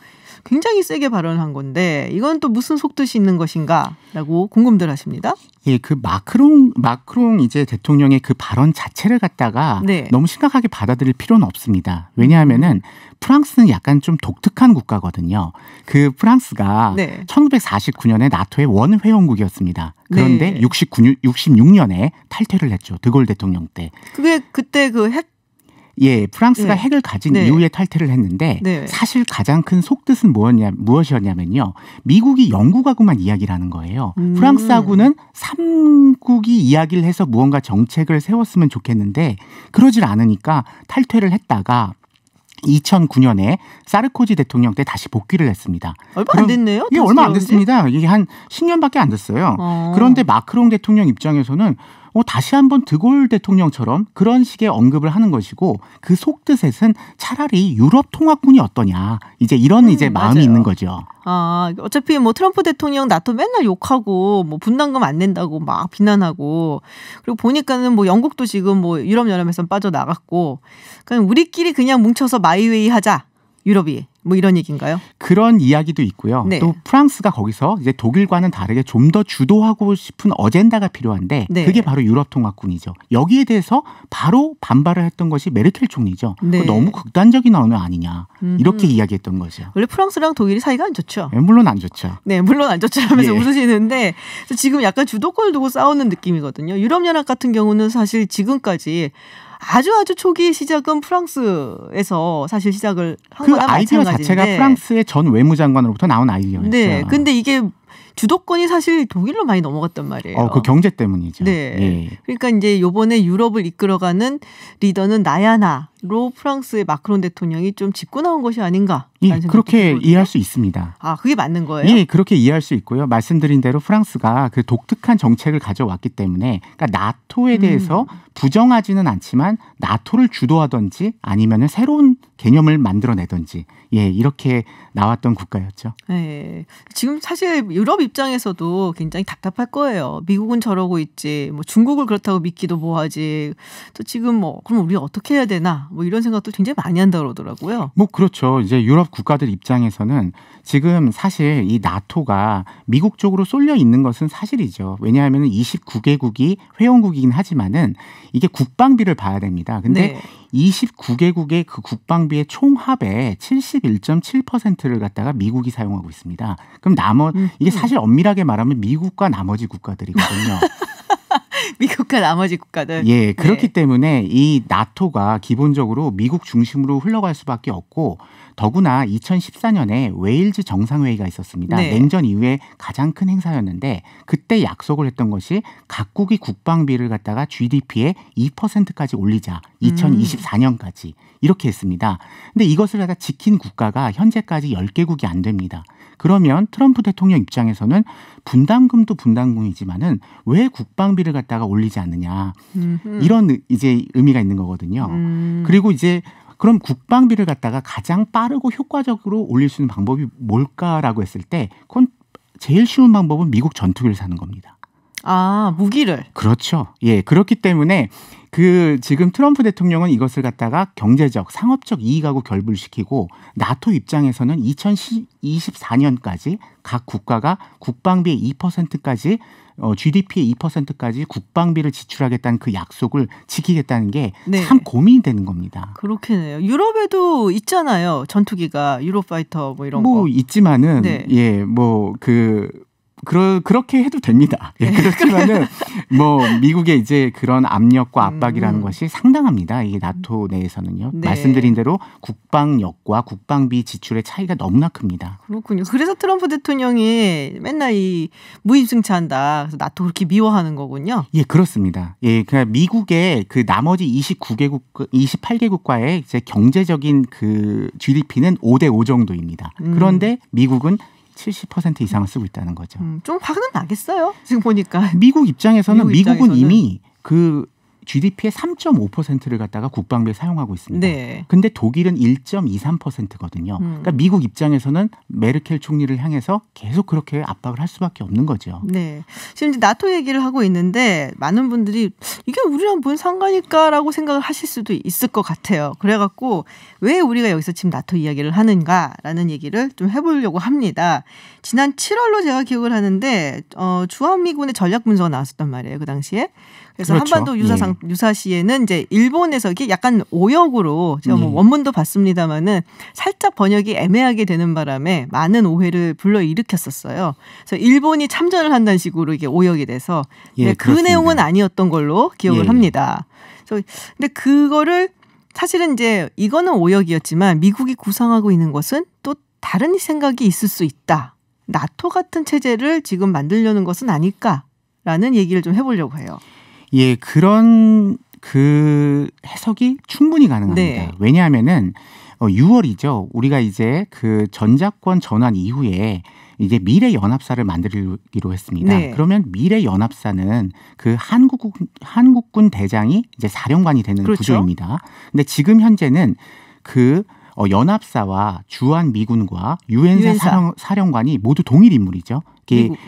굉장히 세게 발언한 건데 이건 또 무슨 속뜻이 있는 것인가라고 궁금들 하십니다. 예, 그 마크롱 이제 대통령의 그 발언 자체를 갖다가 네. 너무 심각하게 받아들일 필요는 없습니다. 왜냐하면은 프랑스는 약간 좀 독특한 국가거든요. 그 프랑스가 네. 1949년에 나토의 원회원국이었습니다. 그런데 네. 66년에 탈퇴를 했죠. 드골 대통령 때. 그게 그때 그 핵 예, 프랑스가 네. 핵을 가진 네. 이후에 탈퇴를 했는데 네. 사실 가장 큰 속뜻은 무엇이었냐면요. 미국이 영국하고만 이야기를 하는 거예요. 프랑스하고는 삼국이 이야기를 해서 무언가 정책을 세웠으면 좋겠는데 그러질 않으니까 탈퇴를 했다가 2009년에 사르코지 대통령 때 다시 복귀를 했습니다. 얼마 안 됐네요? 예, 얼마 안 됐습니다. 이게 한 10년밖에 안 됐어요. 그런데 마크롱 대통령 입장에서는 다시 한번 드골 대통령처럼 그런 식의 언급을 하는 것이고 그 속뜻에는 차라리 유럽 통합군이 어떠냐 이제 이런 이제 마음이 맞아요. 있는 거죠. 아, 어차피 뭐 트럼프 대통령 나토 맨날 욕하고 뭐 분담금 안 낸다고 막 비난하고 그리고 보니까는 뭐 영국도 지금 뭐 유럽연합에서 빠져나갔고 그냥 우리끼리 그냥 뭉쳐서 마이웨이 하자 유럽이. 뭐 이런 얘기인가요? 그런 이야기도 있고요. 네. 또 프랑스가 거기서 이제 독일과는 다르게 좀 더 주도하고 싶은 어젠다가 필요한데 네. 그게 바로 유럽 통합군이죠. 여기에 대해서 바로 반발을 했던 것이 메르켈 총리죠. 네. 너무 극단적인 언어 아니냐 이렇게 이야기했던 거죠. 원래 프랑스랑 독일이 사이가 안 좋죠. 네, 물론 안 좋죠. 네, 물론 안 좋죠 하면서 예. 웃으시는데 지금 약간 주도권을 두고 싸우는 느낌이거든요. 유럽연합 같은 경우는 사실 지금까지 아주 초기 시작은 프랑스에서 사실 시작을 한 거나 마찬가지인데 그 아이디어 자체가 프랑스의 전 외무장관으로부터 나온 아이디어였죠. 네, 근데 이게 주도권이 사실 독일로 많이 넘어갔단 말이에요. 그 경제 때문이죠. 네, 예. 그러니까 이제 이번에 유럽을 이끌어가는 리더는 나야나로 프랑스의 마크롱 대통령이 좀 짚고 나온 것이 아닌가. 예, 그렇게 이해할 수 있습니다. 아, 그게 맞는 거예요? 예, 그렇게 이해할 수 있고요. 말씀드린 대로 프랑스가 그 독특한 정책을 가져왔기 때문에 그러니까 나토에 대해서 부정하지는 않지만 나토를 주도하든지 아니면은 새로운 개념을 만들어내든지 예, 이렇게 나왔던 국가였죠. 네, 지금 사실 유럽 입장에서도 굉장히 답답할 거예요. 미국은 저러고 있지, 뭐 중국을 그렇다고 믿기도 뭐하지. 또 지금 뭐 그럼 우리가 어떻게 해야 되나, 뭐 이런 생각도 굉장히 많이 한다 그러더라고요. 뭐 그렇죠. 이제 유럽 국가들 입장에서는 지금 사실 이 나토가 미국 쪽으로 쏠려 있는 것은 사실이죠. 왜냐하면 29개국이 회원국이긴 하지만은 이게 국방비를 봐야 됩니다. 근데 네. 29개국의 그 국방비의 총합의 71.7%를 갖다가 미국이 사용하고 있습니다. 그럼 이게 사실 엄밀하게 말하면 미국과 나머지 국가들이거든요. 미국과 나머지 국가들. 예, 그렇기 네. 때문에 이 나토가 기본적으로 미국 중심으로 흘러갈 수밖에 없고 더구나 2014년에 웨일즈 정상회의가 있었습니다. 네. 냉전 이후에 가장 큰 행사였는데 그때 약속을 했던 것이 각국이 국방비를 갖다가 GDP의 2%까지 올리자 2024년까지 이렇게 했습니다. 근데 이것을 갖다 지킨 국가가 현재까지 10개국이 안 됩니다. 그러면 트럼프 대통령 입장에서는 분담금도 분담금이지만은 왜 국방비를 갖다가 올리지 않느냐 이런 이제 의미가 있는 거거든요. 그리고 이제 그럼 국방비를 갖다가 가장 빠르고 효과적으로 올릴 수 있는 방법이 뭘까라고 했을 때 그건 제일 쉬운 방법은 미국 전투기를 사는 겁니다. 아, 무기를. 그렇죠. 예, 그렇기 때문에 지금 트럼프 대통령은 이것을 갖다가 경제적, 상업적 이익하고 결부시키고 나토 입장에서는 2024년까지 각 국가가 국방비의 2%까지 GDP의 2%까지 국방비를 지출하겠다는 그 약속을 지키겠다는 게 참 네. 고민이 되는 겁니다. 그렇겠네요. 유럽에도 있잖아요. 전투기가 유로파이터 뭐 이런 거. 뭐 있지만은 네. 예, 뭐 그렇게 해도 됩니다. 예, 그렇지만은 뭐 미국의 이제 그런 압력과 압박이라는 것이 상당합니다. 이게 나토 내에서는요. 네. 말씀드린 대로 국방력과 국방비 지출의 차이가 너무나 큽니다. 그렇군요. 그래서 트럼프 대통령이 맨날 이 무임승차한다. 그래서 나토 그렇게 미워하는 거군요. 예, 그렇습니다. 예, 그냥 미국의 그 나머지 28개국과의 이제 경제적인 그 GDP는 5대5 정도입니다. 그런데 미국은 70% 이상을 쓰고 있다는 거죠. 좀 화는 나겠어요. 지금 보니까 미국은 이미 그 GDP의 3.5%를 갖다가 국방비에 사용하고 있습니다. 네. 근데 독일은 1.23%거든요. 그러니까 미국 입장에서는 메르켈 총리를 향해서 계속 그렇게 압박을 할 수밖에 없는 거죠. 네. 지금 이제 나토 얘기를 하고 있는데 많은 분들이 이게 우리랑 뭔 상관일까라고 생각을 하실 수도 있을 것 같아요. 그래갖고 왜 우리가 여기서 지금 나토 이야기를 하는가라는 얘기를 좀 해보려고 합니다. 지난 7월로 제가 기억을 하는데 주한미군의 전략문서가 나왔었단 말이에요. 그 당시에. 그래서 그렇죠. 한반도 유사시에는 이제 일본에서 이게 약간 오역으로 제가 뭐 원문도 봤습니다마는 살짝 번역이 애매하게 되는 바람에 많은 오해를 불러일으켰었어요. 그래서 일본이 참전을 한다는 식으로 이게 오역이 돼서 그 그렇습니다. 내용은 아니었던 걸로 기억을 합니다. 그래서 근데 그거를 사실은 이제 이거는 오역이었지만 미국이 구상하고 있는 것은 또 다른 생각이 있을 수 있다. 나토 같은 체제를 지금 만들려는 것은 아닐까라는 얘기를 좀 해보려고 해요. 예, 그런 그 해석이 충분히 가능합니다. 네. 왜냐하면은 6월이죠. 우리가 이제 그 전작권 전환 이후에 이제 미래연합사를 만들기로 했습니다. 네. 그러면 미래연합사는 그 한국군 대장이 이제 사령관이 되는 그렇죠. 구조입니다. 근데 지금 현재는 그 연합사와 주한미군과 유엔사 사령관이 모두 동일 인물이죠.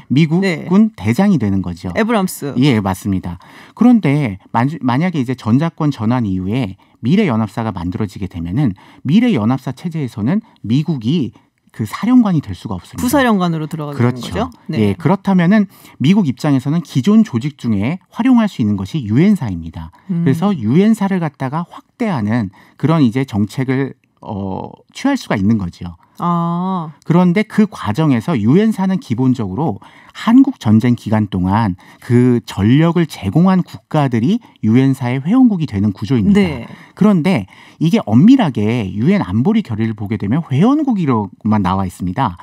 미국군 네. 대장이 되는 거죠. 에브람스. 예, 맞습니다. 그런데 만약에 이제 전작권 전환 이후에 미래연합사가 만들어지게 되면은 미래연합사 체제에서는 미국이 그 사령관이 될 수가 없습니다. 부사령관으로 들어가는 그렇죠. 거죠. 네. 예, 그렇다면은 미국 입장에서는 기존 조직 중에 활용할 수 있는 것이 유엔사입니다. 그래서 유엔사를 갖다가 확대하는 그런 이제 정책을 취할 수가 있는 거죠. 그런데 그 과정에서 유엔사는 기본적으로 한국 전쟁 기간 동안 그 전력을 제공한 국가들이 유엔사의 회원국이 되는 구조입니다. 네. 그런데 이게 엄밀하게 유엔 안보리 결의를 보게 되면 회원국으로만 나와 있습니다.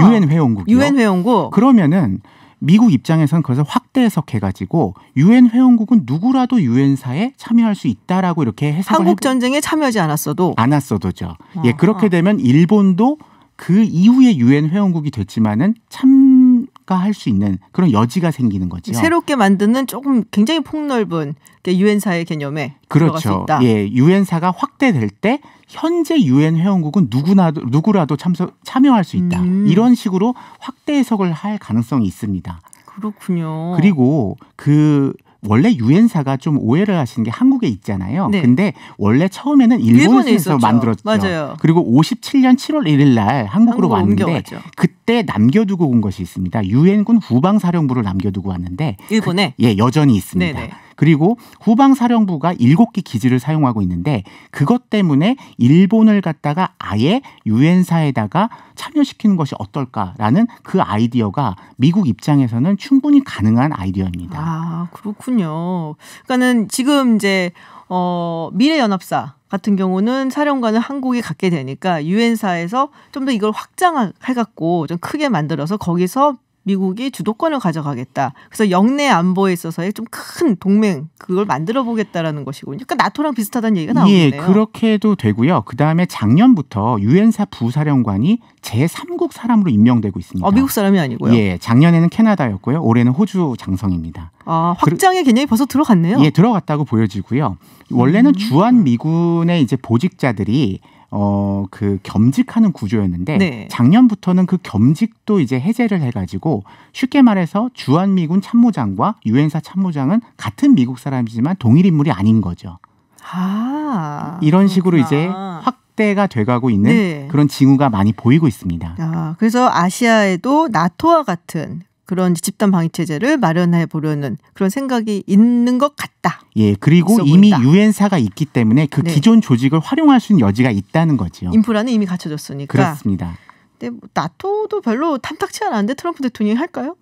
유엔 회원국이요. 유엔 회원국. 그러면은 미국 입장에서는 그것을 확대 해석해가지고 유엔 회원국은 누구라도 유엔사에 참여할 수 있다라고 이렇게 해석을 한국 전쟁에 참여하지 않았어도죠. 예, 그렇게 되면 일본도 그 이후에 유엔 회원국이 됐지만은 참가할 수 있는 그런 여지가 생기는 거죠. 새롭게 만드는 조금 굉장히 폭넓은 유엔사의 개념에 들어갈 수 있다. 예, 유엔사가 확대될 때 현재 유엔 회원국은 누구라도 참여할 수 있다. 이런 식으로 확대 해석을 할 가능성이 있습니다. 그렇군요. 그리고 원래 유엔사가 좀 오해를 하시는 게 한국에 있잖아요. 네. 근데 원래 처음에는 일본에서 만들었죠. 맞아요. 그리고 57년 7월 1일 날 한국으로 왔는데 옮겨갔죠. 그때 남겨두고 온 것이 있습니다. 유엔군 후방사령부를 남겨두고 왔는데 일본에? 여전히 있습니다. 네네. 그리고 후방사령부가 7개 기지를 사용하고 있는데 그것 때문에 일본을 갖다가 아예 유엔사에다가 참여시키는 것이 어떨까라는 그 아이디어가 미국 입장에서는 충분히 가능한 아이디어입니다. 아, 그렇군요. 그러니까는 지금 이제 미래연합사 같은 경우는 사령관을 한국이 갖게 되니까 유엔사에서 좀 더 이걸 확장해갖고 좀 크게 만들어서 거기서 미국이 주도권을 가져가겠다. 그래서 영내 안보에 있어서의 좀 큰 동맹 그걸 만들어 보겠다라는 것이군요. 그러니까 나토랑 비슷하다는 얘기가 나오네요. 예, 그렇게도 되고요. 그다음에 작년부터 유엔사 부사령관이 제3국 사람으로 임명되고 있습니다. 미국 사람이 아니고요. 예, 작년에는 캐나다였고요. 올해는 호주 장성입니다. 확장의 개념이 벌써 들어갔네요. 예, 들어갔다고 보여지고요. 원래는 주한 미군의 이제 보직자들이 그 겸직하는 구조였는데 네. 작년부터는 그 겸직도 이제 해제를 해가지고 쉽게 말해서 주한미군 참모장과 유엔사 참모장은 같은 미국 사람이지만 동일 인물이 아닌 거죠. 이런 식으로 이제 확대가 돼가고 있는 네. 그런 징후가 많이 보이고 있습니다. 그래서 아시아에도 나토와 같은 그런 집단 방위 체제를 마련해 보려는 그런 생각이 있는 것 같다. 예, 그리고 이미 유엔사가 있기 때문에 그 기존 조직을 활용할 수 있는 여지가 있다는 거죠. 인프라는 이미 갖춰졌으니까. 그렇습니다. 근데 나토도 별로 탐탁치 않았는데 트럼프 대통령이 할까요?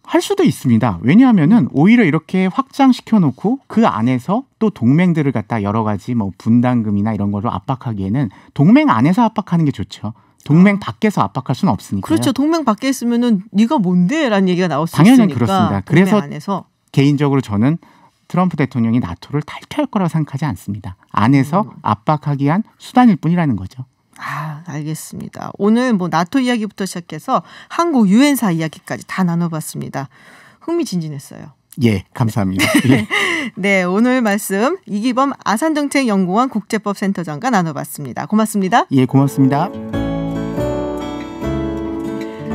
할 수도 있습니다. 왜냐하면은 오히려 이렇게 확장시켜 놓고 그 안에서 또 동맹들을 갖다 여러 가지 뭐 분담금이나 이런 걸로 압박하기에는 동맹 안에서 압박하는 게 좋죠. 동맹 밖에서 압박할 수는 없으니까요. 그렇죠. 동맹 밖에 있으면은 네가 뭔데라는 얘기가 나올 수 당연히 있으니까. 그렇습니다. 그래서 안에서. 개인적으로 저는 트럼프 대통령이 나토를 탈퇴할 거라고 생각하지 않습니다. 안에서 압박하기 위한 수단일 뿐이라는 거죠. 알겠습니다. 오늘 뭐 나토 이야기부터 시작해서 한국 유엔사 이야기까지 다 나눠봤습니다. 흥미진진했어요. 예, 감사합니다. 예. 네, 오늘 말씀 이기범 아산정책연구원 국제법센터장과 나눠봤습니다. 고맙습니다. 예, 고맙습니다.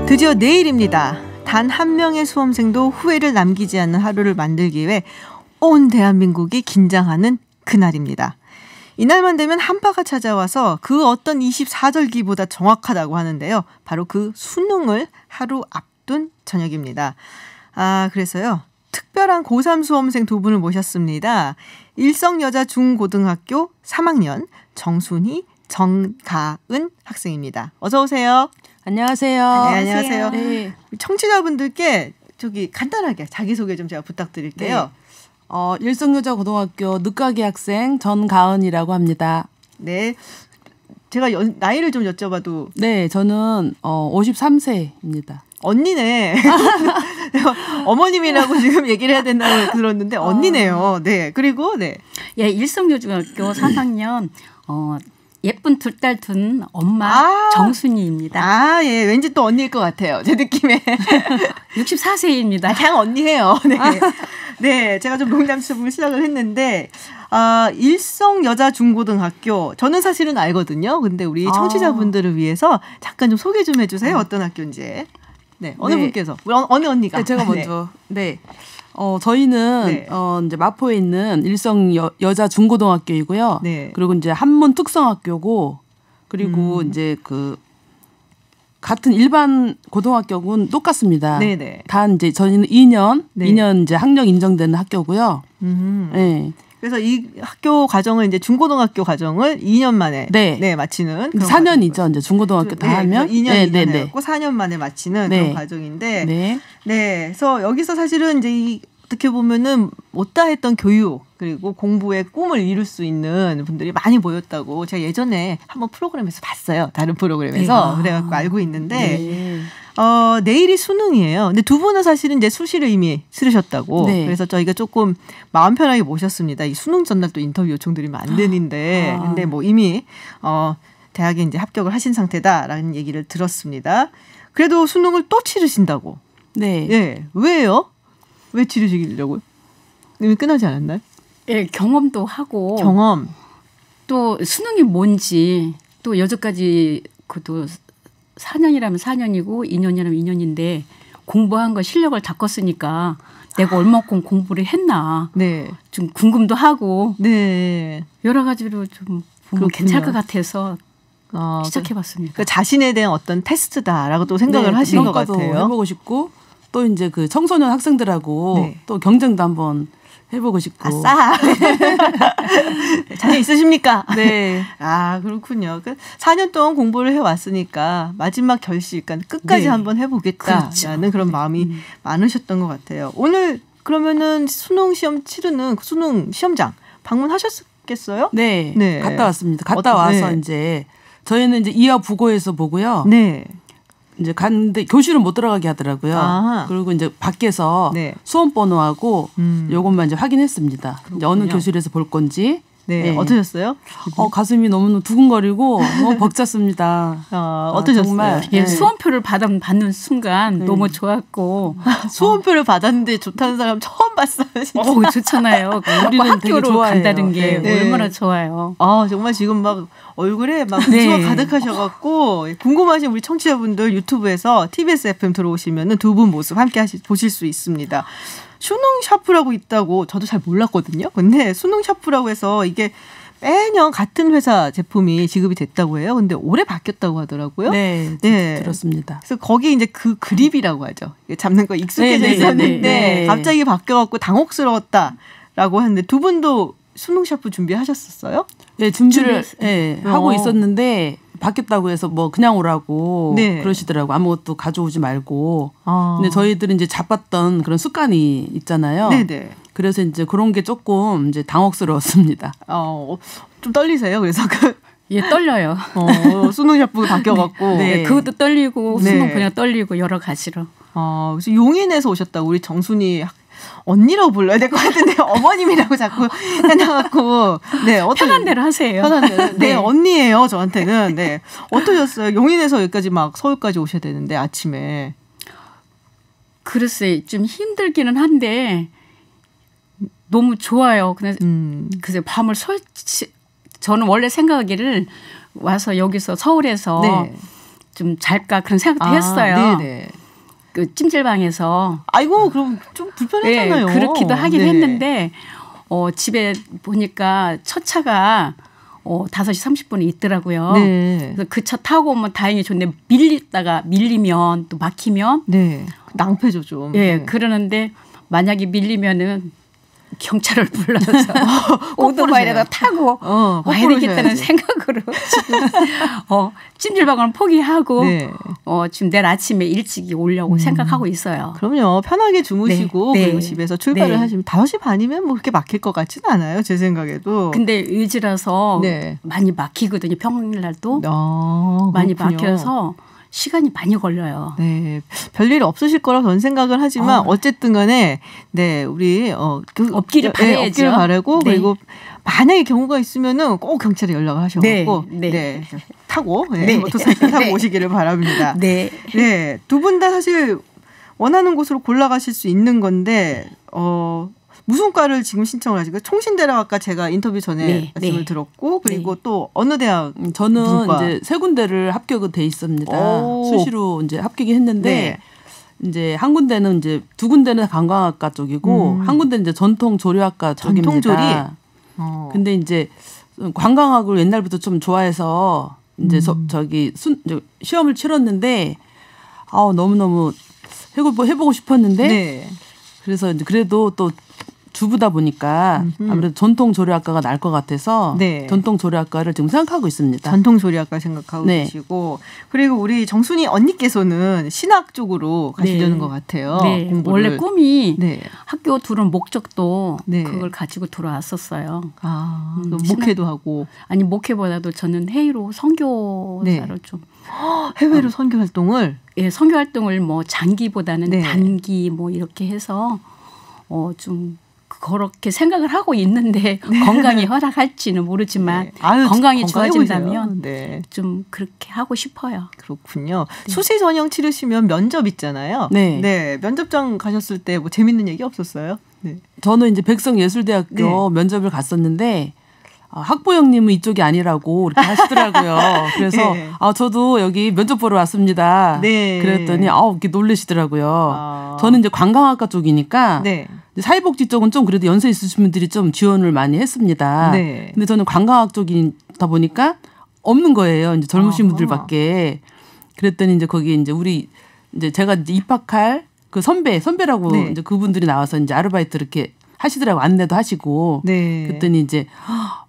드디어 내일입니다. 단 한 명의 수험생도 후회를 남기지 않는 하루를 만들기 위해 온 대한민국이 긴장하는 그날입니다. 이날만 되면 한파가 찾아와서 그 어떤 24절기보다 정확하다고 하는데요. 바로 그 수능을 하루 앞둔 저녁입니다. 그래서요. 특별한 고3 수험생 두 분을 모셨습니다. 일성여자중고등학교 3학년 정순희, 정가은 학생입니다. 어서 오세요. 안녕하세요. 네, 안녕하세요. 네. 청취자분들께 간단하게 자기소개 좀 제가 부탁드릴게요. 네. 일성여자고등학교 늦가기 학생 전가은이라고 합니다. 네. 제가 나이를 좀 여쭤봐도. 네, 저는 53세입니다. 언니네. 어머님이라고 지금 얘기를 해야 된다고 들었는데 언니네요. 네. 그리고 네. 예, 일성여중학교 3학년 예쁜 두 딸 둔 엄마 정순이입니다. 예. 왠지 또 언니일 것 같아요. 제 느낌에. 64세입니다. 그냥 언니예요. 네. 네. 제가 좀 농담처럼 시작을 했는데 일성여자중고등학교 저는 사실은 알거든요. 근데 우리 청취자분들을 위해서 잠깐 좀 소개 좀 해주세요. 어떤 학교인지. 네. 어느 분께서? 어느 언니가? 네, 제가 먼저. 네. 저희는 이제 마포에 있는 일성 여자 중고등학교이고요. 네. 그리고 이제 한문 특성학교고 그리고 이제 같은 일반 고등학교는 똑같습니다. 네네. 단 이제 저희는 2년 이제 학력 인정되는 학교고요. 네. 그래서 이 학교 과정을 이제 중고등학교 과정을 2년 만에 마치는 4년이죠. 이제 중고등학교 다 하면 2년 이내였고 4년 만에 마치는 그런 과정인데 네. 그래서 여기서 사실은 이제 어떻게 보면은 못다 했던 교육 그리고 공부의 꿈을 이룰 수 있는 분들이 많이 모였다고 제가 예전에 한번 프로그램에서 봤어요. 다른 프로그램에서 그래갖고 알고 있는데 내일이 수능이에요. 근데 두 분은 사실은 이제 수시를 이미 치르셨다고. 그래서 저희가 조금 마음 편하게 모셨습니다. 이 수능 전날 또 인터뷰 요청드리면 안 되는데, 근데 뭐 이미 대학에 이제 합격을 하신 상태다라는 얘기를 들었습니다. 그래도 수능을 또 치르신다고. 네. 예. 왜요? 왜 치르시려고요? 이미 끝나지 않았나요? 예, 경험도 하고. 경험. 또 수능이 뭔지 또 여기까지 그도 4년이라면 4년이고 2년이라면 2년인데 공부한 거 실력을 다 껐으니까 내가 얼마큼 공부를 했나 좀 궁금도 하고 여러 가지로 좀 괜찮을 것 같아서 시작해봤습니다. 그 자신에 대한 어떤 테스트다라고 또 생각을 하신 것 같아요. 해보고 싶고 또 이제 그 청소년 학생들하고 또 경쟁도 한번 해보고 싶고. 아싸. 자신 있으십니까? 네. 그렇군요. 4년 동안 공부를 해왔으니까 마지막 결실, 그러니까 끝까지 한번 해보겠다라는 그런 마음이 많으셨던 것 같아요. 오늘 그러면은 수능 시험 치르는 수능 시험장 방문하셨겠어요? 네. 갔다 왔습니다. 갔다 와서 이제 저희는 이제 이화 부고에서 보고요. 네. 이제 갔는데 교실은 못 들어가게 하더라고요. 그리고 이제 밖에서 수험 번호하고 요것만 이제 확인했습니다. 이제 어느 교실에서 볼 건지. 어떠셨어요? 가슴이 너무 두근거리고 너무 벅찼습니다. 어떠셨어요? 정말 수험표를 받는 순간 너무 좋았고 수험표를 받았는데 좋다는 사람 처음 봤어요. 진짜. 좋잖아요. 우리는 학교로 간다는 게 얼마나 좋아요. 정말 지금 막 얼굴에 막 웃음이 가득하셔갖고 궁금하신 우리 청취자분들 유튜브에서 TBS FM 들어오시면은 두 분 모습 함께 보실 수 있습니다. 수능 샤프라고 있다고 저도 잘 몰랐거든요. 근데 수능 샤프라고 해서 이게 매년 같은 회사 제품이 지급이 됐다고 해요. 근데 올해 바뀌었다고 하더라고요. 네. 들었습니다. 그래서 거기 이제 그 그립이라고 하죠. 잡는 거 익숙해져 있었는데 갑자기 바뀌어갖고 당혹스러웠다라고 하는데 두 분도 수능 샤프 준비하셨었어요? 네, 준비를 하고 있었는데 바뀌었다고 해서 뭐 그냥 오라고 그러시더라고. 아무것도 가져오지 말고. 근데 저희들은 이제 잡았던 그런 습관이 있잖아요. 그래서 이제 그런 게 조금 이제 당혹스러웠습니다. 좀 떨리세요? 그래서 떨려요. 수능 샤프가 바뀌어갖고. 그것도 떨리고 수능 그냥 떨리고 여러 가지로. 그래서 용인에서 오셨다고 우리 정순이 언니라고 불러야 될 것 같은데 어머님이라고 자꾸 해놔갖고 편한 대로 하세요. 편한 대로. 언니예요 저한테는. 어떠셨어요? 용인에서 여기까지 막 서울까지 오셔야 되는데 아침에. 글쎄 좀 힘들기는 한데 너무 좋아요. 그래서 밤을 저는 원래 생각하기를 와서 여기서 서울에서 네. 좀 잘까 그런 생각도 했어요. 네네. 그 찜질방에서. 아이고 그럼 좀 불편하잖아요. 네, 그렇기도 하긴 네. 했는데 집에 보니까 첫 차가 5시 30분에 있더라고요. 네. 그래서 그 차 타고 오면 다행히 좋네. 밀리면 또 막히면. 네. 낭패죠 좀. 예, 네. 그러는데 만약에 밀리면은 경찰을 불러서 오토바이에다 타고 와야 되겠다는 생각으로 지금 찜질방을 포기하고 네. 지금 내일 아침에 일찍 오려고 생각하고 있어요. 그럼요. 편하게 주무시고 네. 그리고 네. 집에서 출발을 네. 하시면 5시 반이면 뭐 그렇게 막힐 것 같지는 않아요. 제 생각에도. 근데 의지라서 네. 많이 막히거든요. 평일날도 많이 막혀서 시간이 많이 걸려요. 네, 별일 없으실 거라 저는 생각을 하지만 어쨌든 간에 네, 우리 없기를 바라야죠. 없기를 바라고 네. 그리고 만약에 경우가 있으면은 꼭 경찰에 연락을 하셔갖고 네. 네. 타고 네. 모터사이클 타고 네. 오시기를 바랍니다. 네, 네, 두 분 다 사실 원하는 곳으로 골라가실 수 있는 건데 무슨 과를 지금 신청을 하시고 총신대라고 아까 제가 인터뷰 전에 네, 말씀을 네. 들었고 그리고 네. 또 어느 대학 저는 이제 세 군데를 합격이 돼 있습니다. 수시로 이제 합격이 했는데 네. 이제 한 군데는 이제 두 군데는 관광학과 쪽이고 한 군데는 이제 전통조리학과 쪽입니다. 전통조리. 근데 이제 관광학을 옛날부터 좀 좋아해서 이제 시험을 치렀는데 너무너무 해보고 싶었는데 네. 그래서 이제 그래도 또 주부다 보니까 아무래도 전통조리학과가 나을 것 같아서 네. 전통조리학과를 지금 생각하고 있습니다. 전통조리학과 생각하고 네. 계시고 그리고 우리 정순이 언니께서는 신학 쪽으로 가시려는 네. 것 같아요. 네. 원래 꿈이 네. 학교 들어온 목적도 네. 그걸 가지고 들어왔었어요. 목회도 하고. 아니 목회보다도 저는 해외로 선교사로 네. 좀. 해외로 선교 활동을? 예, 선교 활동을 뭐 장기보다는 네. 단기 뭐 이렇게 해서 좀 그렇게 생각을 하고 있는데 네. 건강이 허락할지는 모르지만 네. 건강이 좋아진다면 네. 좀 그렇게 하고 싶어요. 그렇군요. 네. 수시 전형 치르시면 면접 있잖아요. 네. 네. 면접장 가셨을 때 뭐 재밌는 얘기 없었어요? 네. 저는 이제 백성예술대학교 네. 면접을 갔었는데 학부형님은 이쪽이 아니라고 이렇게 하시더라고요. 그래서 네. 저도 여기 면접 보러 왔습니다. 네. 그랬더니 이렇게 놀라시더라고요. 저는 이제 관광학과 쪽이니까 네. 사회복지 쪽은 좀 그래도 연세 있으신 분들이 좀 지원을 많이 했습니다. 네. 근데 저는 관광학 쪽이다 보니까 없는 거예요. 이제 젊으신 분들밖에. 그랬더니 이제 거기 이제 이제 제가 이제 입학할 그 선배라고 네. 이제 그분들이 나와서 이제 아르바이트 이렇게 하시더라고 안내도 하시고. 네. 그랬더니 이제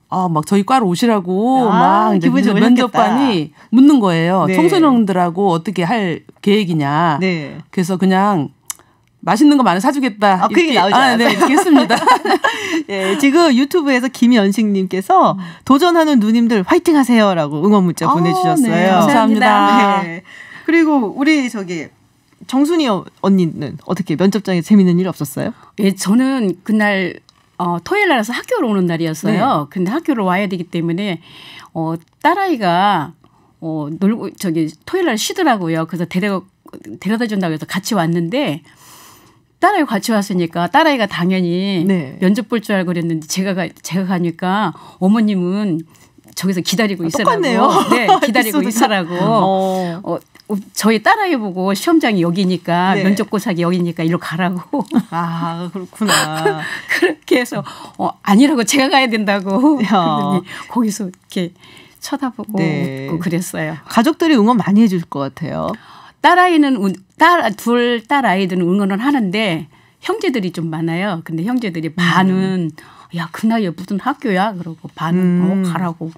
막 저희 과로 오시라고 막 이제 면접관이 묻는 거예요. 네. 청소년들하고 어떻게 할 계획이냐. 네. 그래서 그냥 맛있는 거 많이 사주겠다. 그 얘기 나오지 않아요? 네, 이렇게 했습니다. 네, 지금 유튜브에서 김연식님께서 도전하는 누님들 화이팅 하세요라고 응원 문자 보내주셨어요. 네, 감사합니다. 네. 그리고 우리 정순이 언니는 어떻게 면접장에 재밌는 일 없었어요? 예, 저는 그날 토요일 날에서 학교를 오는 날이었어요. 네. 근데 학교를 와야 되기 때문에 딸아이가 놀고 토요일 날 쉬더라고요. 그래서 데려다 준다고 해서 같이 왔는데 딸아이 같이 왔으니까 딸아이가 당연히 네. 면접 볼 줄 알고 그랬는데 제가 가니까 어머님은 저기서 기다리고 있으라고. 똑같네요. 네, 기다리고 있으라고. 저희 딸아이 보고 시험장이 여기니까 네. 면접고사기 여기니까 이리로 가라고. 그렇구나. 그렇게 해서 아니라고 제가 가야 된다고. 그러더니 거기서 이렇게 쳐다보고 네. 웃고 그랬어요. 가족들이 응원 많이 해줄 것 같아요. 둘 딸아이들은 응원을 하는데 형제들이 좀 많아요. 근데 형제들이 반은 야, 그 나이에 무슨 학교야? 그러고 반은 가라고.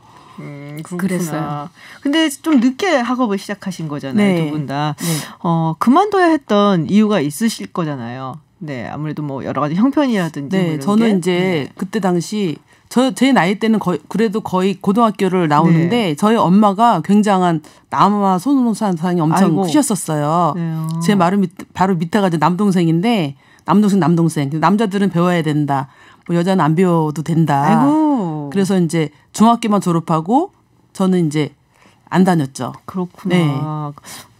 그랬어요. 근데 좀 늦게 학업을 시작하신 거잖아요. 네. 두 분 다. 네. 그만둬야 했던 이유가 있으실 거잖아요. 네, 아무래도 뭐 여러 가지 형편이라든지. 네, 저는 이제 그때 당시 제 나이 때는 그래도 거의 고등학교를 나오는데 네. 저희 엄마가 굉장한 남아 손노산상이 엄청 크셨었어요. 네. 제 바로 밑에가 이제 남동생. 남자들은 배워야 된다. 뭐 여자는 안 배워도 된다. 아이고. 그래서 이제 중학교만 졸업하고 저는 이제 안 다녔죠. 그렇구나. 네.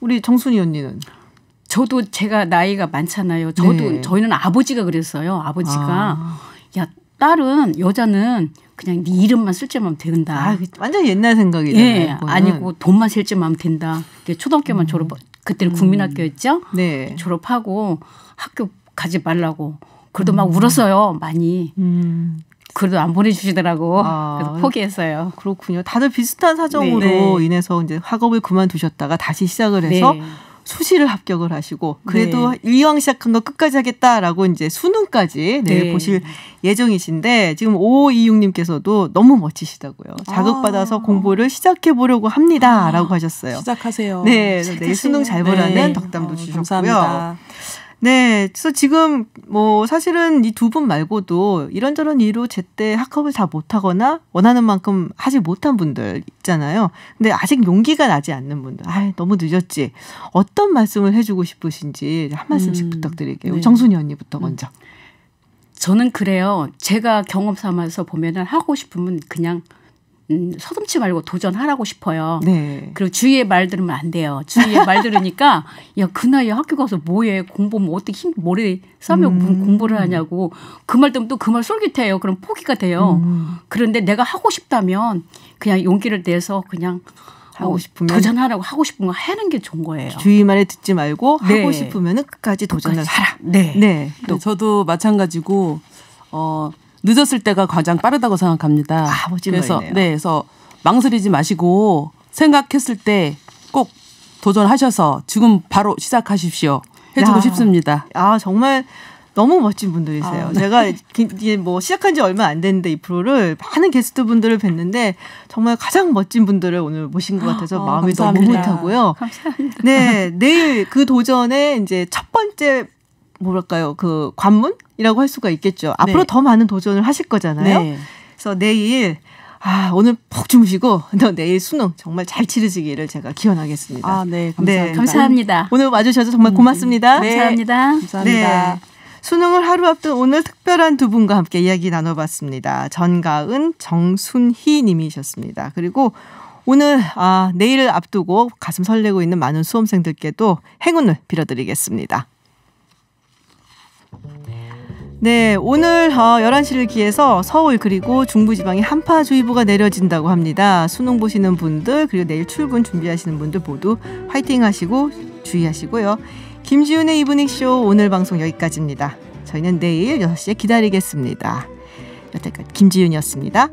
우리 정순이 언니는? 저도 제가 나이가 많잖아요. 저희는 아버지가 그랬어요. 아버지가 야 딸은 여자는 그냥 네 이름만 쓸 줄 알면 된다. 아, 완전 옛날 생각이잖아요. 예, 아니고 돈만 쓸 줄 알면 된다. 초등학교만 졸업, 그때는 국민학교였죠. 네. 졸업하고 학교 가지 말라고. 그래도 막 울었어요, 많이. 그래도 안 보내주시더라고. 그래서 포기했어요. 그렇군요. 다들 비슷한 사정으로 네. 인해서 이제 학업을 그만두셨다가 다시 시작을 해서 네. 수시를 합격을 하시고 그래도 네. 이왕 시작한 거 끝까지 하겠다라고 이제 수능까지 내일 보실 예정이신데 지금 5526님께서도 너무 멋지시다고요. 자극받아서 공부를 시작해 보려고 합니다라고 하셨어요. 시작하세요. 네, 내일 수능 잘 보라는 덕담도 주셨고요. 감사합니다. 네, 그래서 지금 뭐 사실은 이 두 분 말고도 이런저런 이유로 제때 학업을 다 못하거나 원하는 만큼 하지 못한 분들 있잖아요. 근데 아직 용기가 나지 않는 분들, 너무 늦었지. 어떤 말씀을 해주고 싶으신지 한 말씀씩 부탁드릴게요. 네. 정순이 언니부터 먼저. 저는 그래요. 제가 경험 삼아서 보면은 하고 싶으면 그냥 서슴지 말고 도전하라고 싶어요. 네. 그리고 주위의 말 들으면 안 돼요. 주위의 말 들으니까 야, 그 나이에 학교 가서 뭐해. 공부하면 어떻게 모래 싸며 공부를 하냐고. 그 말 들으면 또 그 말 솔깃해요. 그럼 포기가 돼요. 그런데 내가 하고 싶다면 그냥 용기를 내서 그냥 하고 싶으면 도전하라고 하고 싶은 거 하는 게 좋은 거예요. 주위 말에 듣지 말고 네. 하고 싶으면 끝까지 도전을 하라. 네. 네. 또 저도 마찬가지고 늦었을 때가 가장 빠르다고 생각합니다. 멋진 그래서 말이네요. 네, 그래서 망설이지 마시고 생각했을 때 꼭 도전하셔서 지금 바로 시작하십시오. 해주고 싶습니다. 정말 너무 멋진 분들이세요. 네. 제가 이제 뭐 시작한 지 얼마 안 됐는데 이 프로를 많은 게스트분들을 뵀는데 정말 가장 멋진 분들을 오늘 모신 것 같아서 마음이 감사합니다. 너무 흐뭇하고요. 감사합니다. 네, 내일 그 도전에 이제 첫 번째 뭐랄까요, 그 관문이라고 할 수가 있겠죠. 앞으로 더 많은 도전을 하실 거잖아요. 네. 그래서 내일 오늘 푹 주무시고 내일 수능 정말 잘 치르시기를 제가 기원하겠습니다. 네, 감사합니다. 네. 감사합니다. 오늘 와주셔서 정말 고맙습니다. 네. 감사합니다. 감사합니다. 네. 수능을 하루 앞둔 오늘 특별한 두 분과 함께 이야기 나눠봤습니다. 전가은, 정순희 님이셨습니다. 그리고 오늘 내일을 앞두고 가슴 설레고 있는 많은 수험생들께도 행운을 빌어드리겠습니다. 네, 오늘 11시를 기해서 서울 그리고 중부지방에 한파주의보가 내려진다고 합니다. 수능 보시는 분들 그리고 내일 출근 준비하시는 분들 모두 화이팅 하시고 주의하시고요. 김지윤의 이브닝쇼 오늘 방송 여기까지입니다. 저희는 내일 6시에 기다리겠습니다. 여태까지 김지윤이었습니다.